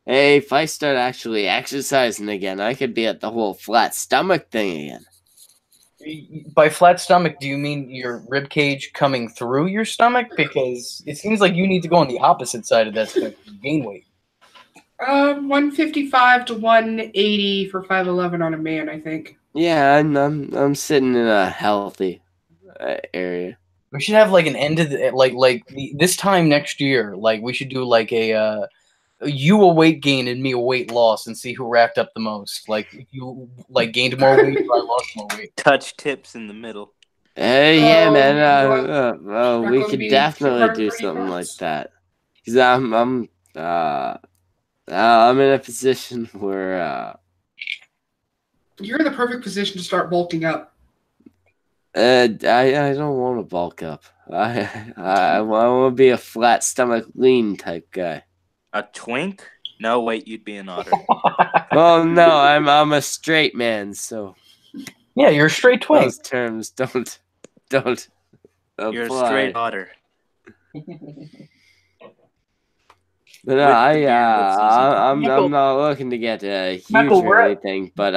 hey, if I start actually exercising again, I could be at the whole flat stomach thing again. By flat stomach, do you mean your rib cage coming through your stomach? Because it seems like you need to go on the opposite side of that to gain weight. 155 to 180 for 5'11" on a man, I think. Yeah, I'm sitting in a healthy area. We should have like an end to the this time next year. Like we should do like a you a weight gain and me a weight loss and see who racked up the most. Like if you like gained more weight, or I lost more weight. Touch tips in the middle. Yeah, man. We could definitely do something like that. Cause I'm in a position where you're in the perfect position to start bulking up. I don't want to bulk up. I want to be a flat stomach, lean type guy. A twink? No, wait, you'd be an otter. Oh no, I'm a straight man, so yeah, you're a straight twink. Those terms don't apply. You're a straight otter. But I'm not looking to get huge or anything. But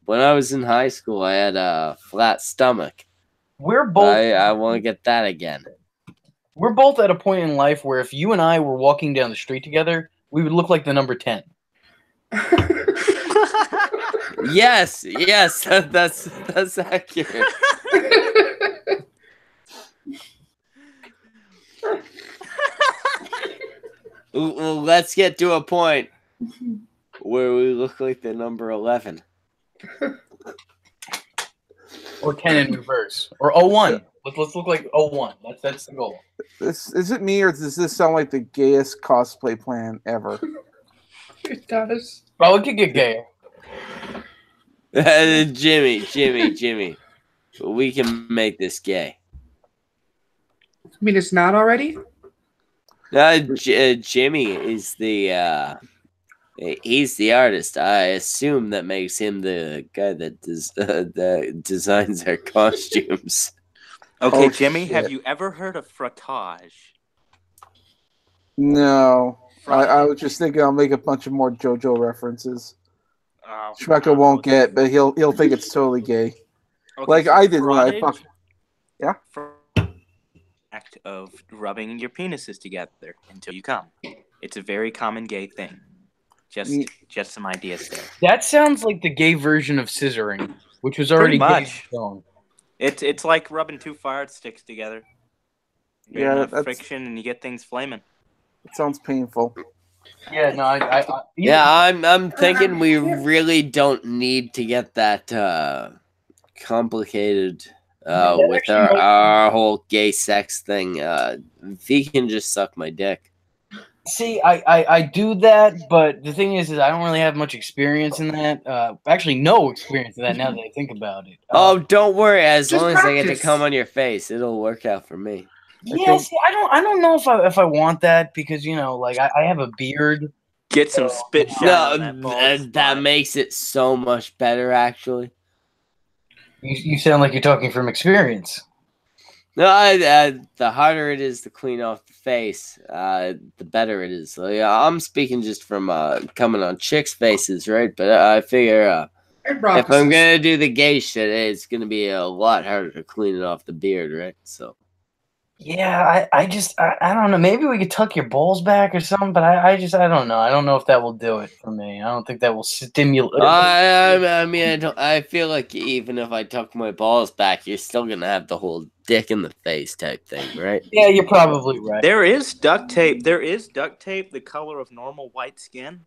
when I was in high school, I had a flat stomach. We're both. I want to get that again. We're both at a point in life where if you and I were walking down the street together, we would look like the number 10. Yes, that's accurate. Well, let's get to a point where we look like the number 11. Or 10 in reverse. Or 01. Let's look like 01. That's the goal. Is it me, or does this sound like the gayest cosplay plan ever? It does. Oh, it could get gay. Jimmy. We can make this gay. I mean, it's not already? Jimmy is the he's the artist. I assume that makes him the guy that that designs our costumes. Okay, Oh, Jimmy, have shit. you ever heard of frottage? No. I Frottage. was just thinking I'll make a bunch of more JoJo references. Oh, Schmecker wow. won't get, but he'll think it's totally gay. Okay, Like so I did when I frottage- fucked. Yeah? Act of rubbing your penises together until you come. It's a very common gay thing. Just some ideas there. That sounds like the gay version of scissoring, which was already Pretty gay. much. on its own. It's like rubbing two fire sticks together. You get Yeah, enough that's friction and you get things flaming. it sounds painful. Yeah, no, Yeah, I'm thinking we really don't need to get that complicated that with actually might- our whole gay sex thing. He can just suck my dick. See, I do that, but the thing is I don't really have much experience in that. Actually, no experience in that now that I think about it. Oh, don't worry. As just long as I get to practice. come on your face, it'll work out for me. yeah. See, I don't know if I want that because like I have a beard. Get some spit shine No, on that bald that spot. makes it so much better, actually. You sound like you're talking from experience. No, the harder it is to clean off the face, the better it is. So, yeah, I'm speaking just from coming on chicks' faces, right? But I figure And if I'm Brock's- gonna do the gay shit, it's gonna be a lot harder to clean it off the beard, right? So. Yeah, I don't know. Maybe we could tuck your balls back or something, but I don't know. I don't know if that will do it for me. I don't think that will stimulate. I mean, I feel like even if I tuck my balls back, you're still gonna have the whole dick in the face type thing, right? Yeah, you're probably right. There is duct tape. There is duct tape the color of normal white skin.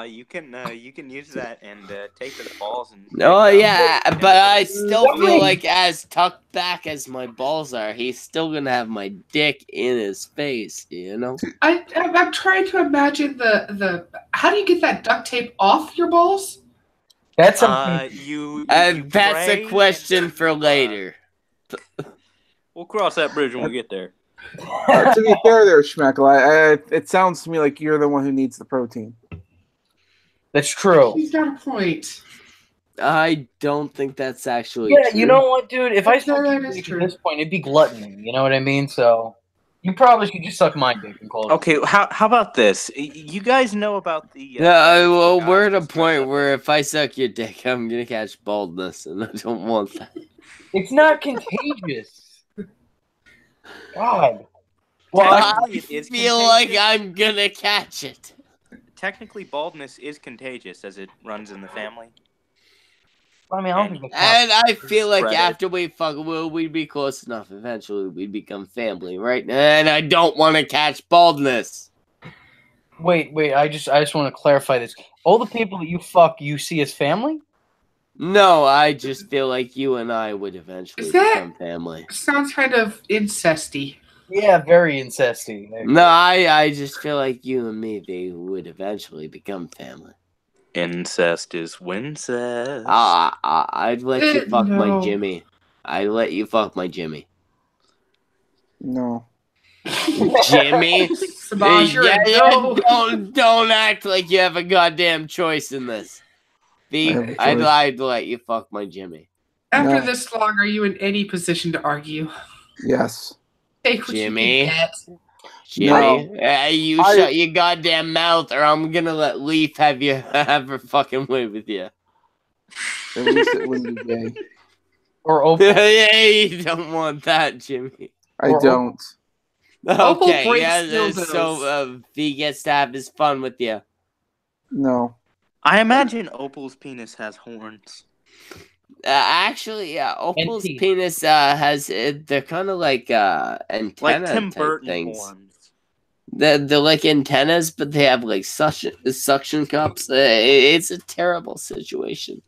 You can use that and tape the balls and. Oh yeah, but I still Why? feel like as tucked back as my balls are, he's still gonna have my dick in his face, you know? I'm trying to imagine the. How do you get that duct tape off your balls? That's something. You That's pray a question and for you, later. We'll cross that bridge when we get there. To be fair, there, Schmeckle, it sounds to me like you're the one who needs the protein. That's true. He's got a point. I don't think that's actually Yeah, true. you know what, dude? If I No, suck that your is dick true. at this point, it'd be gluttony. You know what I mean? So you probably should just suck my dick and call it. Okay, how about this? You guys know about the. Yeah, well, guys we're at that a dress point up where as- if I suck your dick, I'm gonna catch baldness, and I don't want that. It's not contagious. God. Well, Technically, it I is feel like contagious. I'm gonna catch it. Technically, baldness is contagious as it runs in the family. I mean, I don't think that's And I feel like Spread it. after we fuck, we'd be close enough. Eventually, we'd become family, right? And I don't want to catch baldness. Wait. I just want to clarify this. All the people that you fuck, you see as family? No, I just feel like you and I would eventually Is that- become family. Sounds kind of incesty. Yeah, very incesty. No, I just feel like you and me, they would eventually become family. Incest is wincest. I'd let you fuck my No. Jimmy. I'd let you fuck my Jimmy. No. Jimmy? Semaj, you're a no. Don't act like you have a goddamn choice in this. I have a I'd choice. let you fuck my Jimmy. After No. this long, are you in any position to argue? Yes. Take what Jimmy? you can get. Jimmy, you I- shut your goddamn mouth, or I'm gonna let Leaf have her fucking way with you. At least it wouldn't be gay. Or Opal. Yeah, you don't want that, Jimmy. I Or- don't. Opal Okay, breaks yeah, dildos. so V gets to have his fun with you. No. I imagine Opal's penis has horns. Actually, yeah, Opal's teeth. penis has they're kind of like antenna Like Tim type Burton things. horns. They're like antennas, but they have like suction cups. It's a terrible situation.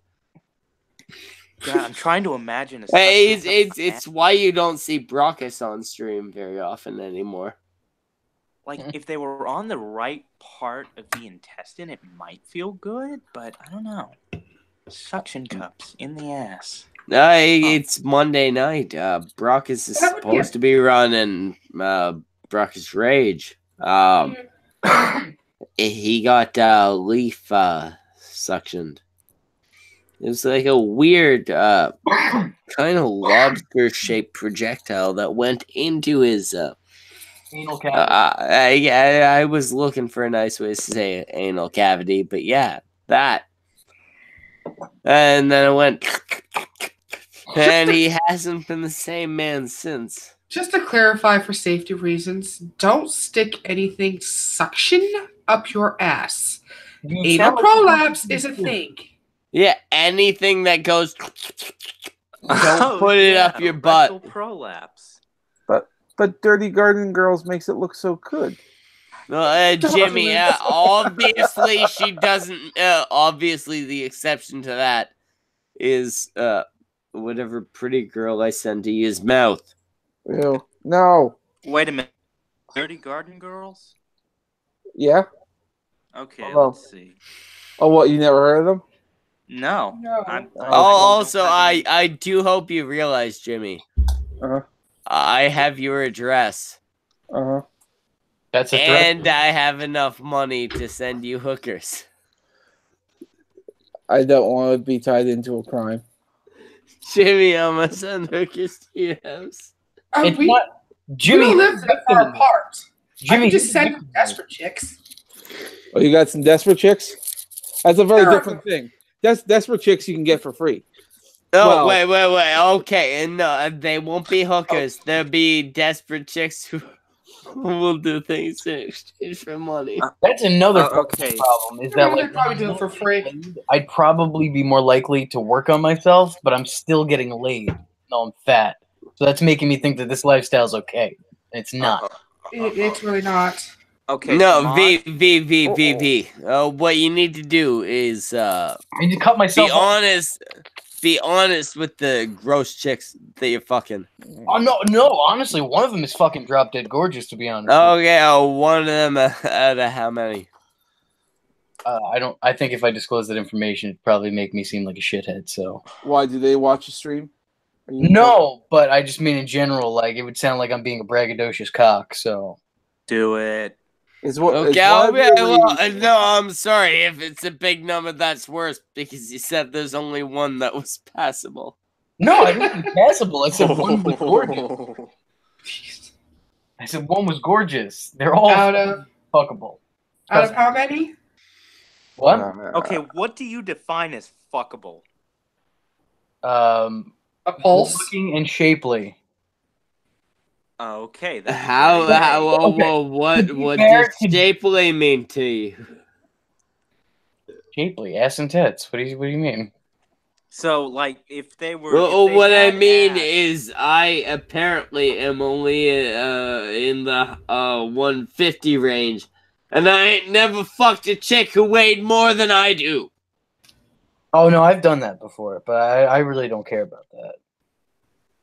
God, I'm trying to imagine a Hey, suction cup it's why you don't see Brockus on stream very often anymore. like if they were on the right part of the intestine, it might feel good, but I don't know. Suction cups in the ass. It's Monday night. Brockus is That would be supposed to be running Brockus Rage. He got leaf suctioned. It was like a weird kind of lobster-shaped projectile that went into his Anal cavity. I was looking for a nice way to say anal cavity, but yeah, that. And then it went, and he hasn't been the same man since. Just to clarify for safety reasons, don't stick anything suction up your ass. You Anal sound like- prolapse is a thing. Yeah, anything that goes, don't Oh, put it yeah, up your butt. rectal prolapse. But Dirty Garden Girls makes it look so good. Jimmy, obviously she doesn't. Obviously, the exception to that is whatever pretty girl I send to use mouth. Ew. No. Wait a minute. Dirty Garden Girls? Yeah. Okay, Hello. let's see. Oh, what? You never heard of them? No. No. Also, I do hope you realize, Jimmy, Uh-huh. I have your address. Uh-huh. That's a threat. And I have enough money to send you hookers. I don't want to be tied into a crime. Jimmy, I'm gonna send hookers to your house. It's We not Jimmy. don't live that far apart. I Jimmy, can just send desperate chicks. Oh, you got some desperate chicks? That's a very Sure. different thing. That's desperate chicks you can get for free. Oh, Well- wait. Okay, and no, they won't be hookers. They'll be desperate chicks who will do things in exchange for money. That's another okay. problem. Is that They're like probably doing it for free. I'd probably be more likely to work on myself, but I'm still getting laid. No, I'm fat, so that's making me think that this lifestyle's okay. And it's not. It's really not. Okay. No, Semaj, V. What you need to do is I need to cut myself be off. honest. Be honest with the gross chicks that you're fucking. Oh no! Honestly, one of them is fucking drop dead gorgeous. To be honest. Okay, one of them out of how many? I don't. I think if I disclose that information, it'd probably make me seem like a shithead. So. Why? Do they watch the stream? Are you- No, but I just mean in general. Like it would sound like I'm being a braggadocious cock. So. do it. Is what? is Okay, one of your ladies- no, I'm sorry. If it's a big number, that's worse because you said there's only one that was passable. No, I didn't say passable. I said one was gorgeous. I said one was gorgeous. They're all Out of fuckable. how many? What? Okay, what do you define as fuckable? A pulse. Looking and shapely. Okay. That's What fair does stapling mean to you? Shapely, ass and tits. What do you mean? So, like, if they were. Well, if they what I had mean ass- is, I apparently am only in the 150 range, and I ain't never fucked a chick who weighed more than I do. Oh no, I've done that before, but I really don't care about that.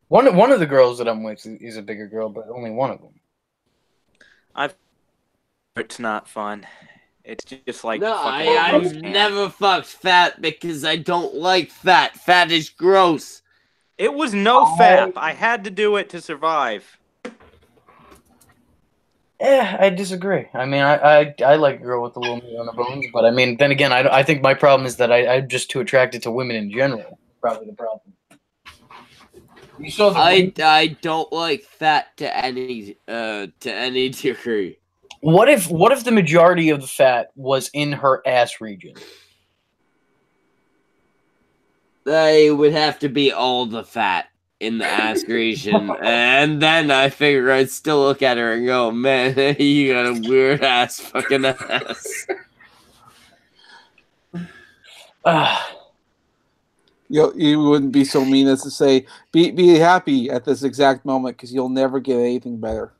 One of the girls that I'm with is a bigger girl, but only one of them. It's not fun. It's just like. No, fucking I've roast never fucked fat because I don't like fat. Fat is gross. It was no fap. I had to do it to survive. I disagree. I mean, I like a girl with a little meat on the bones, but I mean, then again, I think my problem is that I'm just too attracted to women in general. Probably the problem. You saw the I don't like fat to any degree. What if the majority of the fat was in her ass region? They would have to be all the fat in the ass region, and then I figure I'd still look at her and go, "Man, you got a weird ass fucking ass." You wouldn't be so mean as to say, be happy at this exact moment because you'll never get anything better.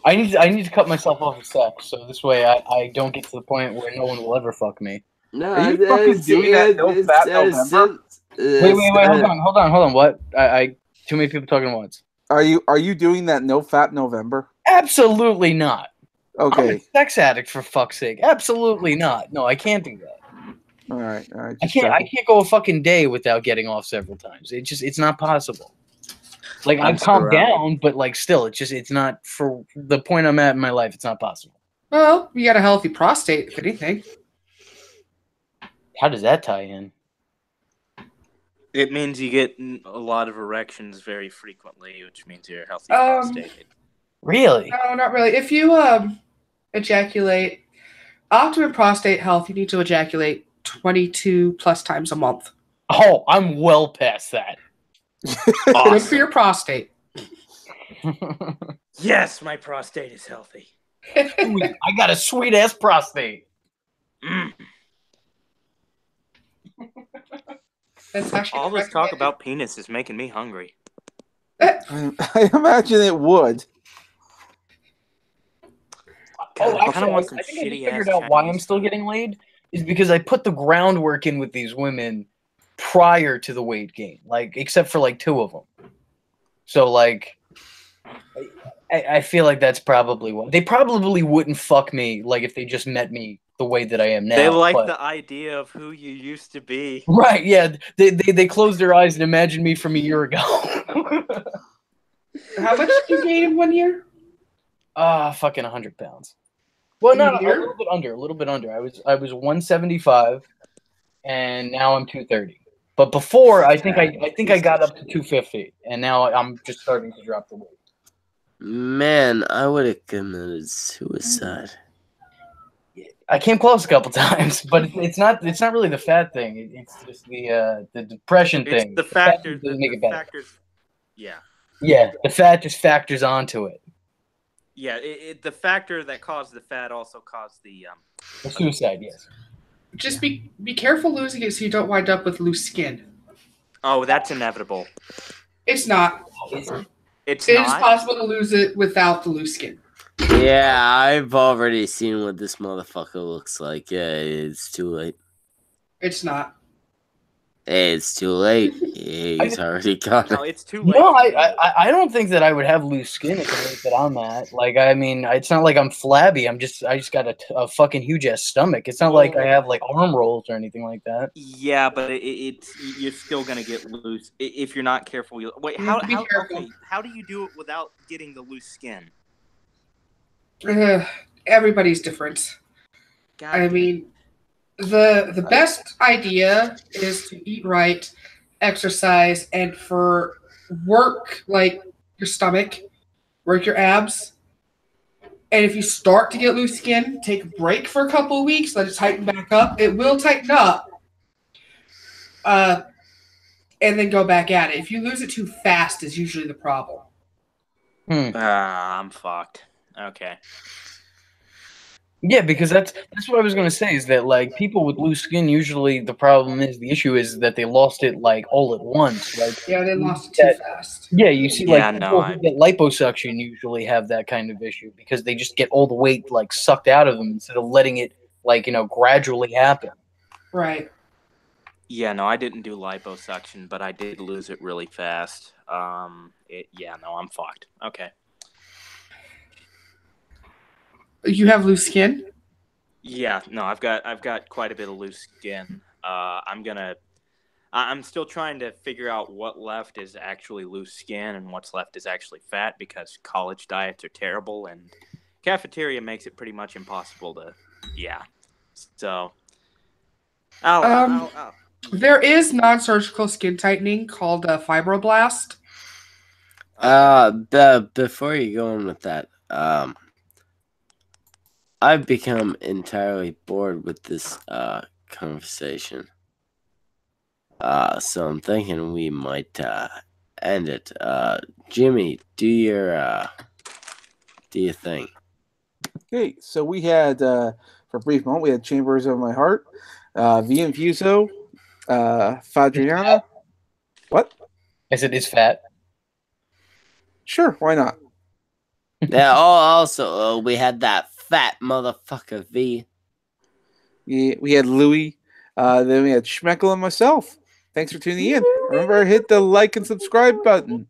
I need to cut myself off of sex, so this way I don't get to the point where no one will ever fuck me. No, Are you fucking doing that no fat November? Wait, hold on. What? I too many people talking at once. Are you doing that no fat November? Absolutely not. I'm Okay. a sex addict, for fuck's sake. Absolutely not. No, I can't do that. All right. I Just can't checking. go a fucking day without getting off several times. It's not possible. Like I'm I've calmed surrounded. down, but like still, it's not for the point I'm at in my life. It's not possible. Well, you got a healthy prostate, if anything. How does that tie in? It means you get a lot of erections very frequently, which means you're a healthy Um, prostate. Really? No, not really. If you ejaculate, optimum prostate health, you need to ejaculate 22 plus times a month. Oh, I'm well past that. Good for your prostate. Yes, my prostate is healthy. I got a sweet ass prostate. Mm. That's actually All this talk recommended. about penis is making me hungry. I imagine it would. God, Oh, I actually, kind of want some I think I just shitty figured ass out why I'm Chinese still food. getting laid is because I put the groundwork in with these women prior to the weight gain, like except for like 2 of them. So like, I feel like that's probably what they probably wouldn't fuck me like if they just met me the way that I am now. They like but- the idea of who you used to be. Right, yeah. They closed their eyes and imagined me from a year ago. How much did you gain in 1 year? Fucking 100 pounds. Well, In a not a year? little bit under. I was 175, and now I'm 230. But before, I think I got up to 250, and now I'm just starting to drop the weight. Man, I would have committed suicide. I came close a couple times, but it's not really the fat thing. It's just the depression It's thing. the factors. doesn't The make it better. factors. Yeah. Yeah, the fat just factors onto it. Yeah, the factor that caused the fat also caused the The suicide, yes. Just be careful losing it so you don't wind up with loose skin. Oh, that's inevitable. It's not. It's It is not. possible to lose it without the loose skin. Yeah, I've already seen what this motherfucker looks like. Yeah, it's too late. It's not. It's too late. He's already got No, it. it's too late. No, I don't think that I would have loose skin at the rate that I'm at. Like, I mean, it's not like I'm flabby. I just got a fucking huge ass stomach. It's not like I have like arm rolls or anything like that. Yeah, but it's you're still gonna get loose if you're not careful. Wait, You how have to be careful. okay? How do you do it without getting the loose skin? Everybody's different. God I damn. mean, the best idea is to eat right, exercise, and for work like your stomach, work your abs. And if you start to get loose skin, take a break for a couple of weeks, let it tighten back up. It will tighten up. And then go back at it. If you lose it too fast is usually the problem. I'm fucked. Okay. Yeah, because that's what I was gonna say is that like people with loose skin usually the problem is the issue is that they lost it like all at once. Like Yeah, they lost it too fast. yeah, you see Yeah, like no, people who get liposuction usually have that kind of issue because they just get all the weight like sucked out of them instead of letting it like gradually happen. Right. Yeah, no, I didn't do liposuction, but I did lose it really fast. Yeah, no, I'm fucked. Okay. You have loose skin? Yeah, no, I've got quite a bit of loose skin. I'm still trying to figure out what left is actually loose skin and what's left is actually fat because college diets are terrible and cafeteria makes it pretty much impossible to, yeah. So, I'll There is non-surgical skin tightening called a fibroblast. Before you go on with that, I've become entirely bored with this conversation. So I'm thinking we might end it. Jimmy, do your thing. Okay, so we had for a brief moment we had Chambers of My Heart, V Infuso, Fadriana. What? I said it's fat. Sure, why not? Yeah. Also, we had that fat motherfucker V. Yeah, we had Louis. Then we had Schmeckel and myself. Thanks for tuning in. Remember, hit the like and subscribe button.